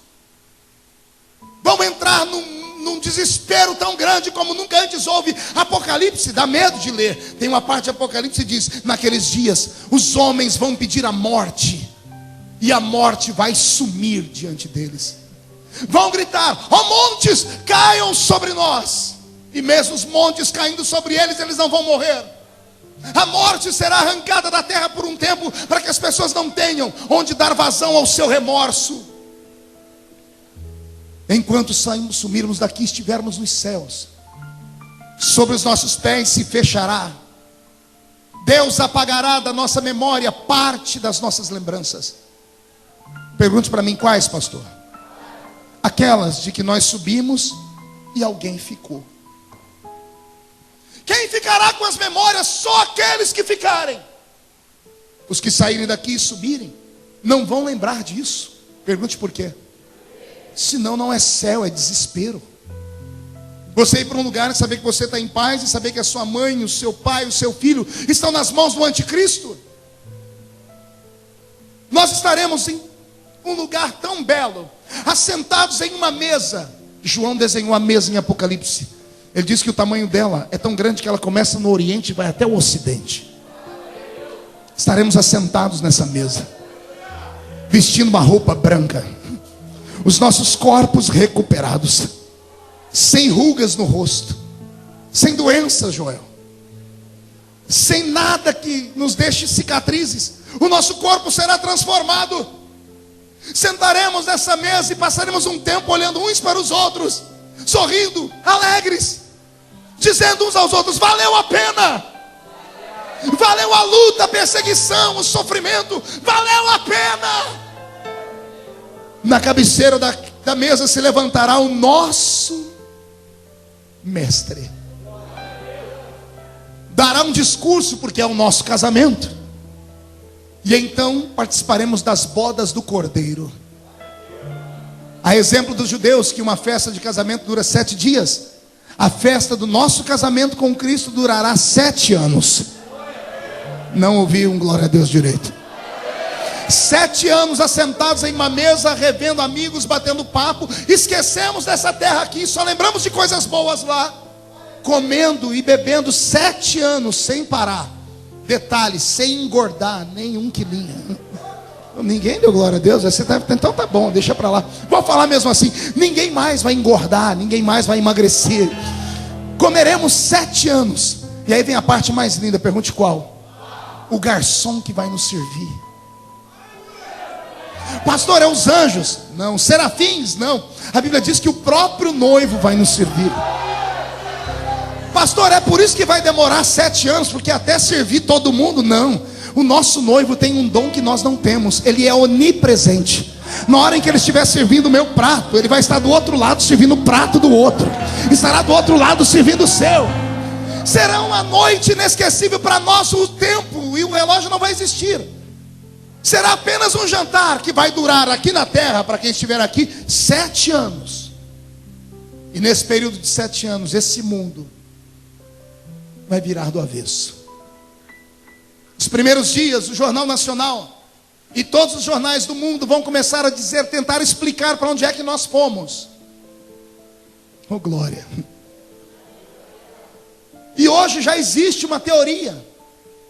A: vão entrar num desespero tão grande como nunca antes houve. Apocalipse, dá medo de ler. Tem uma parte de Apocalipse que diz, naqueles dias os homens vão pedir a morte, e a morte vai sumir diante deles. Vão gritar, ó montes, caiam sobre nós. E mesmo os montes caindo sobre eles, eles não vão morrer. A morte será arrancada da terra por um tempo, para que as pessoas não tenham onde dar vazão ao seu remorso. enquanto sumirmos daqui, estivermos nos céus, sobre os nossos pés se fechará. Deus apagará da nossa memória parte das nossas lembranças. Pergunte para mim quais, pastor? Aquelas de que nós subimos e alguém ficou. Quem ficará com as memórias? Só aqueles que ficarem. Os que saírem daqui e subirem não vão lembrar disso. Pergunte por quê? Senão não é céu, é desespero. Você ir para um lugar e saber que você está em paz, e saber que a sua mãe, o seu pai, o seu filho estão nas mãos do anticristo. Nós estaremos em um lugar tão belo, assentados em uma mesa. João desenhou a mesa em Apocalipse. Ele diz que o tamanho dela é tão grande que ela começa no Oriente e vai até o Ocidente. Estaremos assentados nessa mesa, vestindo uma roupa branca, os nossos corpos recuperados, sem rugas no rosto, sem doenças, Joel, sem nada que nos deixe cicatrizes. O nosso corpo será transformado. Sentaremos nessa mesa e passaremos um tempo olhando uns para os outros, sorrindo, alegres, dizendo uns aos outros: valeu a pena, valeu a luta, a perseguição, o sofrimento, valeu a pena. Na cabeceira da mesa se levantará o nosso mestre, dará um discurso, porque é o nosso casamento, e então participaremos das bodas do Cordeiro. A exemplo dos judeus, que uma festa de casamento dura 7 dias, a festa do nosso casamento com Cristo durará 7 anos. Não ouvi um glória a Deus direito. 7 anos assentados em uma mesa, revendo amigos, batendo papo. Esquecemos dessa terra aqui, só lembramos de coisas boas lá. Comendo e bebendo 7 anos sem parar. Detalhe, sem engordar nenhum quilinho. Ninguém deu glória a Deus. Você tá, então tá bom, deixa pra lá. Vou falar mesmo assim: ninguém mais vai engordar, ninguém mais vai emagrecer. Comeremos 7 anos. E aí vem a parte mais linda, pergunte qual? O garçom que vai nos servir. Pastor, é os anjos? Não. Serafins? Não. A Bíblia diz que o próprio noivo vai nos servir. Pastor, é por isso que vai demorar 7 anos, porque até servir todo mundo? Não. O nosso noivo tem um dom que nós não temos. Ele é onipresente. Na hora em que ele estiver servindo o meu prato, ele vai estar do outro lado servindo o prato do outro. Estará do outro lado servindo o seu. Será uma noite inesquecível para nós. O tempo e o relógio não vai existir. Será apenas um jantar que vai durar aqui na terra, para quem estiver aqui, 7 anos. E nesse período de 7 anos, esse mundo vai virar do avesso. Os primeiros dias, o Jornal Nacional e todos os jornais do mundo vão começar a dizer, tentar explicar para onde é que nós fomos. Oh glória! E hoje já existe uma teoria.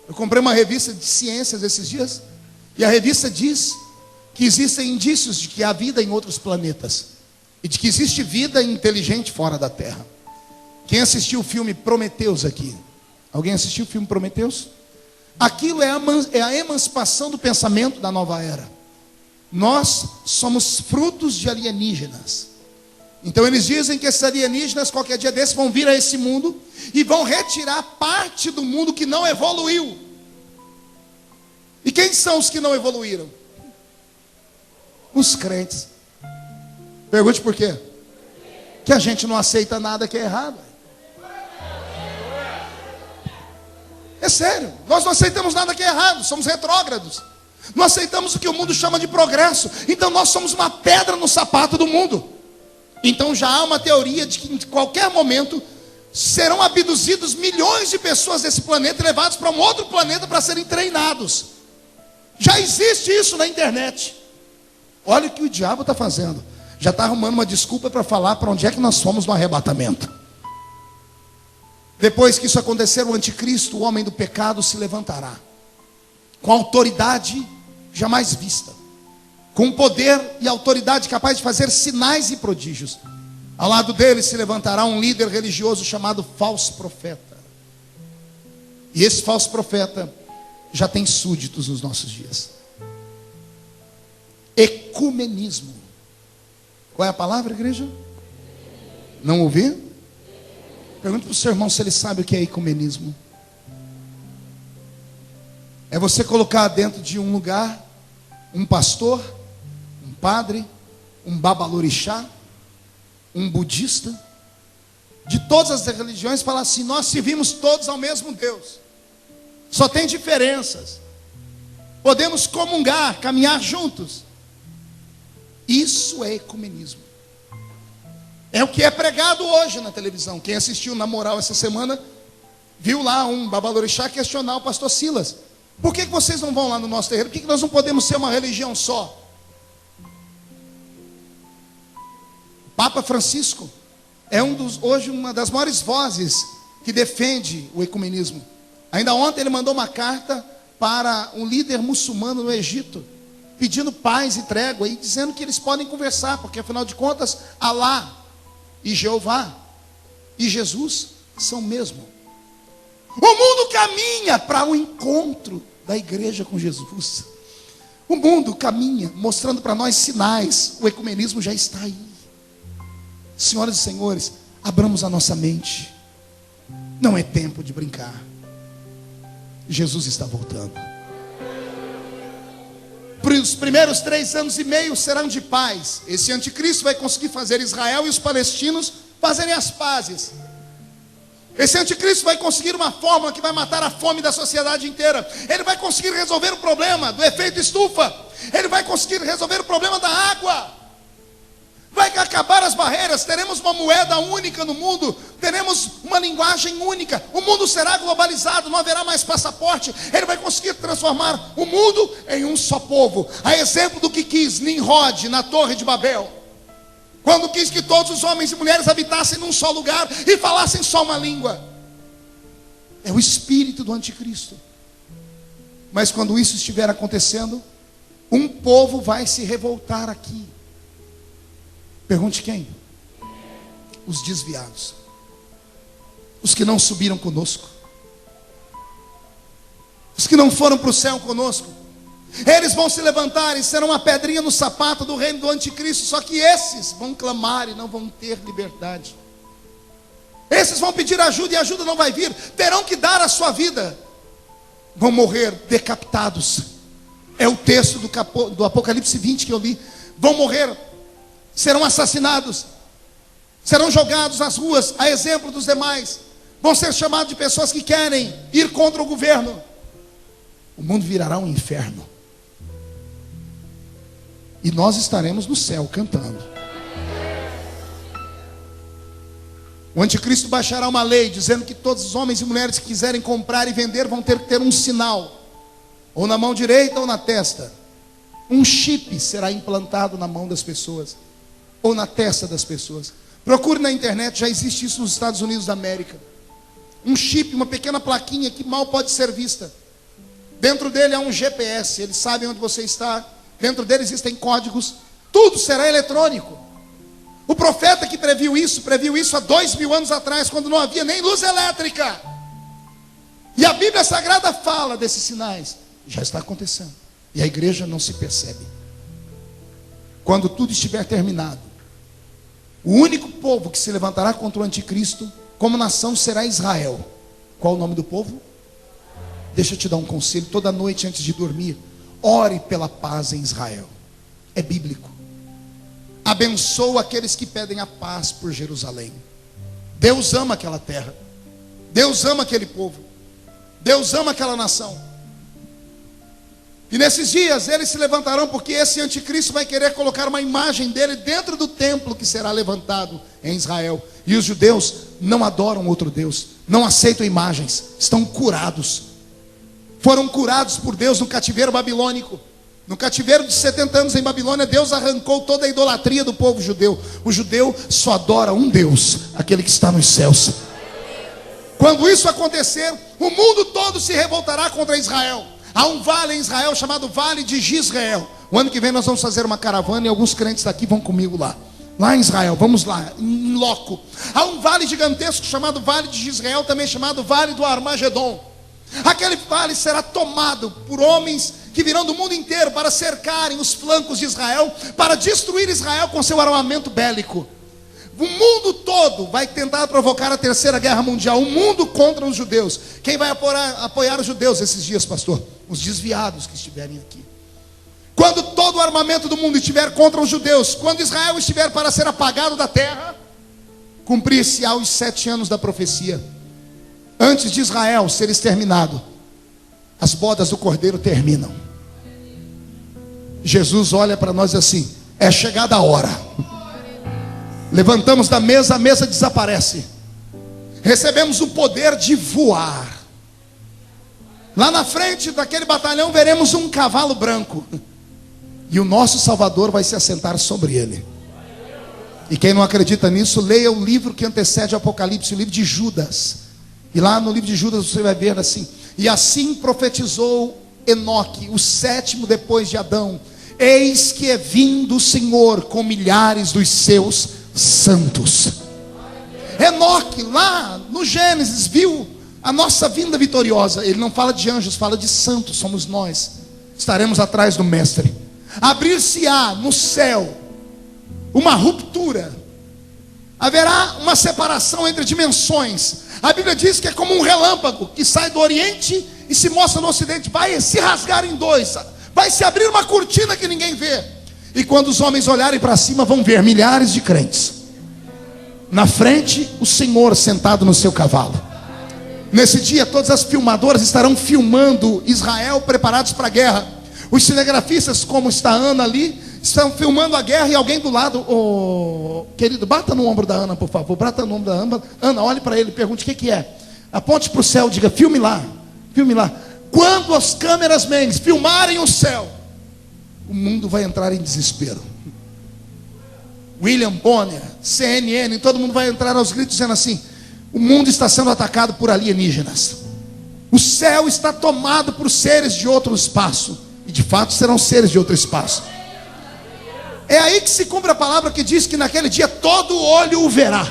A: Eu comprei uma revista de ciências esses dias, e a revista diz que existem indícios de que há vida em outros planetas, e de que existe vida inteligente fora da Terra. Quem assistiu o filme Prometeus aqui? Alguém assistiu o filme Prometeus? Aquilo é a emancipação do pensamento da nova era. Nós somos frutos de alienígenas. Então eles dizem que esses alienígenas, qualquer dia desses, vão vir a esse mundo e vão retirar parte do mundo que não evoluiu. E quem são os que não evoluíram? Os crentes. Pergunte por quê? Que a gente não aceita nada que é errado. É sério, nós não aceitamos nada que é errado, somos retrógrados. Não aceitamos o que o mundo chama de progresso. Então nós somos uma pedra no sapato do mundo. Então já há uma teoria de que em qualquer momento serão abduzidos milhões de pessoas desse planeta e levados para um outro planeta para serem treinados. Já existe isso na internet. Olha o que o diabo está fazendo. Já está arrumando uma desculpa para falar para onde é que nós fomos no arrebatamento. Depois que isso acontecer, o anticristo, o homem do pecado, se levantará com autoridade jamais vista, com poder e autoridade capaz de fazer sinais e prodígios. Ao lado dele se levantará um líder religioso chamado falso profeta. E esse falso profeta já tem súditos nos nossos dias. Ecumenismo. Qual é a palavra, igreja? Não ouvi? Pergunta para o seu irmão se ele sabe o que é ecumenismo. É você colocar dentro de um lugar um pastor, um padre, um babalorixá, um budista, de todas as religiões, falar assim: nós servimos todos ao mesmo Deus, só tem diferenças, podemos comungar, caminhar juntos. Isso é ecumenismo. É o que é pregado hoje na televisão. Quem assistiu na Moral essa semana viu lá um babalorixá questionar o pastor Silas: por que vocês não vão lá no nosso terreiro? Por que nós não podemos ser uma religião só? Papa Francisco é hoje uma das maiores vozes que defende o ecumenismo. Ainda ontem ele mandou uma carta para um líder muçulmano no Egito, pedindo paz e trégua e dizendo que eles podem conversar, porque afinal de contas, Alá e Jeová e Jesus são o mesmo. O mundo caminha para o encontro da igreja com Jesus. O mundo caminha mostrando para nós sinais. O ecumenismo já está aí. Senhoras e senhores, abramos a nossa mente. Não é tempo de brincar. Jesus está voltando. Os primeiros 3 anos e meio serão de paz. Esse anticristo vai conseguir fazer Israel e os palestinos fazerem as pazes. Esse anticristo vai conseguir uma fórmula que vai matar a fome da sociedade inteira. Ele vai conseguir resolver o problema do efeito estufa. Ele vai conseguir resolver o problema da água. Vai acabar as barreiras. Teremos uma moeda única no mundo. Teremos uma linguagem única. O mundo será globalizado. Não haverá mais passaporte. Ele vai conseguir transformar o mundo em um só povo. A exemplo do que quis Nimrod na Torre de Babel, quando quis que todos os homens e mulheres habitassem num só lugar e falassem só uma língua. É o espírito do anticristo. Mas quando isso estiver acontecendo, um povo vai se revoltar aqui. Pergunte quem? Os desviados, os que não subiram conosco, os que não foram para o céu conosco. Eles vão se levantar e serão uma pedrinha no sapato do reino do anticristo. Só que esses vão clamar e não vão ter liberdade. Esses vão pedir ajuda e a ajuda não vai vir. Terão que dar a sua vida. Vão morrer decapitados. É o texto do Apocalipse 20 que eu li. Vão morrer, serão assassinados, serão jogados nas ruas, a exemplo dos demais. Vão ser chamados de pessoas que querem ir contra o governo. O mundo virará um inferno. E nós estaremos no céu cantando. O anticristo baixará uma lei dizendo que todos os homens e mulheres que quiserem comprar e vender vão ter que ter um sinal, ou na mão direita ou na testa. Um chip será implantado na mão das pessoas, ou na testa das pessoas. Procure na internet, já existe isso nos Estados Unidos da América. Um chip, uma pequena plaquinha que mal pode ser vista. Dentro dele há um GPS, eles sabem onde você está. Dentro dele existem códigos. Tudo será eletrônico. O profeta que previu isso há 2000 anos atrás, quando não havia nem luz elétrica. E a Bíblia Sagrada fala desses sinais. Já está acontecendo. E a igreja não se percebe. Quando tudo estiver terminado, o único povo que se levantará contra o anticristo como nação será Israel. Qual o nome do povo? Deixa eu te dar um conselho. Toda noite antes de dormir, ore pela paz em Israel. É bíblico. Abençoa aqueles que pedem a paz por Jerusalém. Deus ama aquela terra. Deus ama aquele povo. Deus ama aquela nação. E nesses dias eles se levantarão, porque esse anticristo vai querer colocar uma imagem dele dentro do templo que será levantado em Israel. E os judeus não adoram outro Deus, não aceitam imagens, estão curados. Foram curados por Deus no cativeiro babilônico. No cativeiro de 70 anos em Babilônia, Deus arrancou toda a idolatria do povo judeu. O judeu só adora um Deus, aquele que está nos céus. Quando isso acontecer, o mundo todo se revoltará contra Israel. Há um vale em Israel chamado Vale de Jezreel. O ano que vem nós vamos fazer uma caravana e alguns crentes daqui vão comigo lá. Lá em Israel, vamos lá, em loco. Há um vale gigantesco chamado Vale de Jezreel, também chamado Vale do Armagedon. Aquele vale será tomado por homens que virão do mundo inteiro para cercarem os flancos de Israel, para destruir Israel com seu armamento bélico. O mundo todo vai tentar provocar a terceira guerra mundial, o mundo contra os judeus. Quem vai apoiar os judeus esses dias, pastor? Os desviados que estiverem aqui. Quando todo o armamento do mundo estiver contra os judeus, quando Israel estiver para ser apagado da terra, cumprir-se-á os 7 anos da profecia. Antes de Israel ser exterminado, as bodas do Cordeiro terminam. Jesus olha para nós assim: é chegada a hora. Levantamos da mesa, a mesa desaparece. Recebemos o poder de voar. Lá na frente daquele batalhão veremos um cavalo branco, e o nosso Salvador vai se assentar sobre ele. E quem não acredita nisso, leia o livro que antecede o Apocalipse, o livro de Judas. E lá no livro de Judas você vai ver assim: e assim profetizou Enoque, o 7º depois de Adão: eis que é vindo o Senhor com milhares dos seus santos. Enoque, lá no Gênesis, viu a nossa vinda vitoriosa. Ele não fala de anjos, fala de santos, somos nós. Estaremos atrás do Mestre. Abrir-se-á no céu uma ruptura, haverá uma separação entre dimensões. A Bíblia diz que é como um relâmpago que sai do Oriente e se mostra no Ocidente. Vai se rasgar em dois, vai se abrir uma cortina que ninguém vê. E quando os homens olharem para cima, vão ver milhares de crentes. Na frente, o Senhor sentado no seu cavalo. Nesse dia, todas as filmadoras estarão filmando Israel preparados para a guerra. Os cinegrafistas, como está a Ana ali, estão filmando a guerra. E alguém do lado: querido, bata no ombro da Ana, por favor. Bata no ombro da Ana. Ana, olhe para ele, pergunte o que é. Aponte para o céu, diga: filme lá, filme lá. Quando as câmeras men filmarem o céu, o mundo vai entrar em desespero. William Bonner, CNN, todo mundo vai entrar aos gritos dizendo assim: o mundo está sendo atacado por alienígenas. O céu está tomado por seres de outro espaço. E de fato serão seres de outro espaço. É aí que se cumpre a palavra que diz que naquele dia todo olho o verá.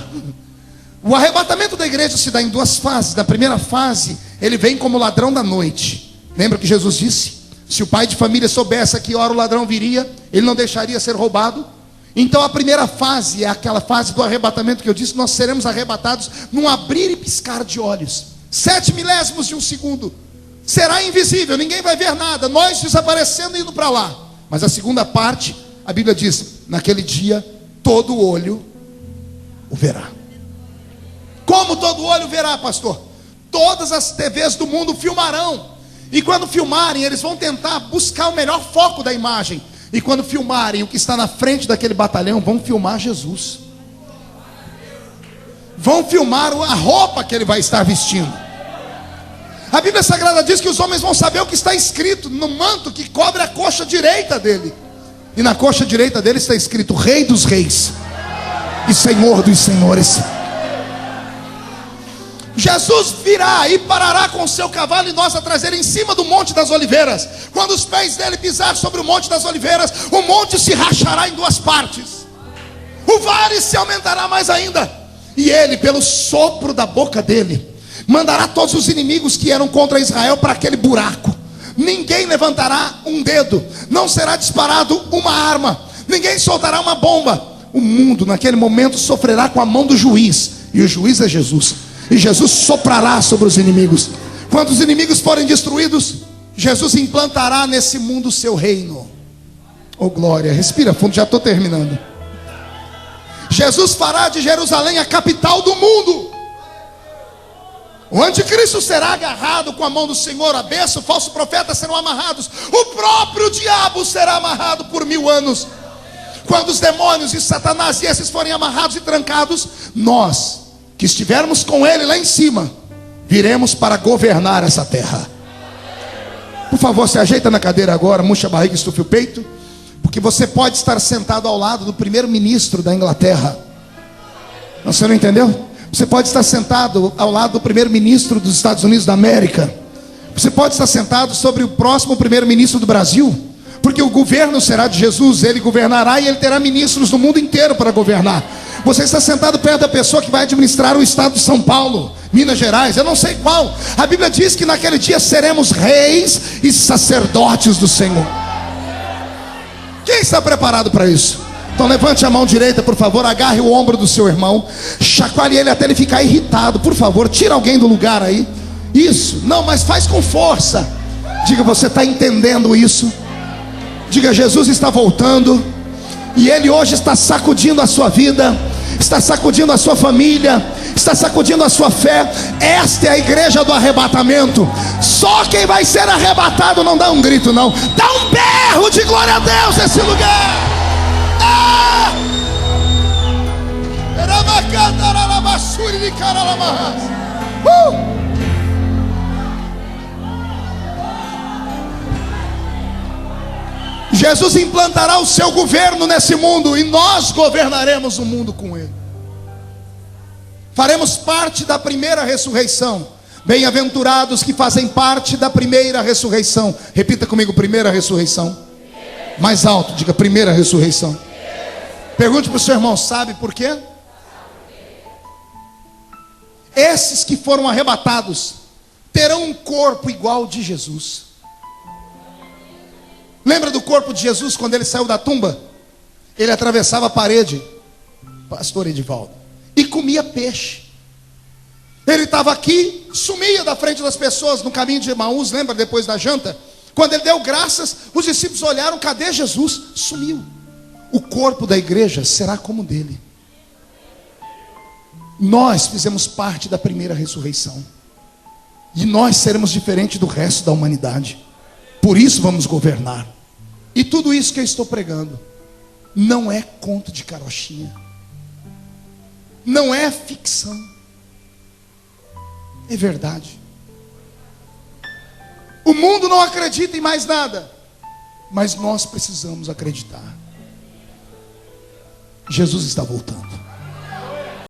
A: O arrebatamento da igreja se dá em 2 fases. Na primeira fase, ele vem como ladrão da noite. Lembra que Jesus disse: se o pai de família soubesse a que hora o ladrão viria, ele não deixaria ser roubado. Então a primeira fase é aquela fase do arrebatamento que eu disse: nós seremos arrebatados num abrir e piscar de olhos. 7 milésimos de um segundo. Será invisível, ninguém vai ver nada, nós desaparecendo e indo para lá. Mas a segunda parte, a Bíblia diz: naquele dia todo olho o verá. Como todo olho verá, pastor? Todas as TVs do mundo filmarão. E quando filmarem, eles vão tentar buscar o melhor foco da imagem. E quando filmarem o que está na frente daquele batalhão, vão filmar Jesus. Vão filmar a roupa que ele vai estar vestindo. A Bíblia Sagrada diz que os homens vão saber o que está escrito no manto que cobre a coxa direita dele. E na coxa direita dele está escrito: Rei dos Reis e Senhor dos Senhores. Jesus virá e parará com o seu cavalo e nós atrás dele em cima do Monte das Oliveiras. Quando os pés dele pisar sobre o Monte das Oliveiras, o monte se rachará em 2 partes. O vale se aumentará mais ainda. E ele, pelo sopro da boca dele, mandará todos os inimigos que eram contra Israel para aquele buraco. Ninguém levantará um dedo, não será disparado uma arma, ninguém soltará uma bomba. O mundo naquele momento sofrerá com a mão do juiz, e o juiz é Jesus. E Jesus soprará sobre os inimigos. Quando os inimigos forem destruídos, Jesus implantará nesse mundo o seu reino. Oh glória, respira fundo, já estou terminando. Jesus fará de Jerusalém a capital do mundo. O anticristo será agarrado com a mão do Senhor, a besta, o falso profeta serão amarrados. O próprio diabo será amarrado por 1000 anos. Quando os demônios e Satanás e esses forem amarrados e trancados, nós que estivermos com ele lá em cima, viremos para governar essa terra. Por favor, se ajeita na cadeira agora, murcha a barriga, estufe o peito, porque você pode estar sentado ao lado do primeiro-ministro da Inglaterra. Você não entendeu? Você pode estar sentado ao lado do primeiro-ministro dos Estados Unidos da América. Você pode estar sentado sobre o próximo primeiro-ministro do Brasil, porque o governo será de Jesus. Ele governará e ele terá ministros do mundo inteiro para governar. Você está sentado perto da pessoa que vai administrar o estado de São Paulo, Minas Gerais, eu não sei qual. A Bíblia diz que naquele dia seremos reis e sacerdotes do Senhor. Quem está preparado para isso? Então levante a mão direita, por favor, agarre o ombro do seu irmão, chacoalhe ele até ele ficar irritado. Por favor, tira alguém do lugar aí. Isso, não, mas faz com força. Diga, você está entendendo isso? Diga, Jesus está voltando, e Ele hoje está sacudindo a sua vida, está sacudindo a sua família, está sacudindo a sua fé. Esta é a igreja do arrebatamento. Só quem vai ser arrebatado não dá um grito não, dá um berro de glória a Deus nesse lugar. Jesus implantará o seu governo nesse mundo, e nós governaremos o mundo com Ele. Faremos parte da primeira ressurreição. Bem-aventurados que fazem parte da primeira ressurreição. Repita comigo, primeira ressurreição. Mais alto, diga, primeira ressurreição. Pergunte para o seu irmão, sabe por quê? Esses que foram arrebatados terão um corpo igual ao de Jesus. Lembra do corpo de Jesus quando ele saiu da tumba? Ele atravessava a parede, pastor Edivaldo, e comia peixe. Ele estava aqui, sumia da frente das pessoas no caminho de Emaús, lembra, depois da janta? Quando ele deu graças, os discípulos olharam, cadê Jesus? Sumiu. O corpo da igreja será como o dele. Nós fizemos parte da primeira ressurreição, e nós seremos diferentes do resto da humanidade. Por isso vamos governar. E tudo isso que eu estou pregando não é conto de carochinha, não é ficção, é verdade. O mundo não acredita em mais nada, mas nós precisamos acreditar. Jesus está voltando.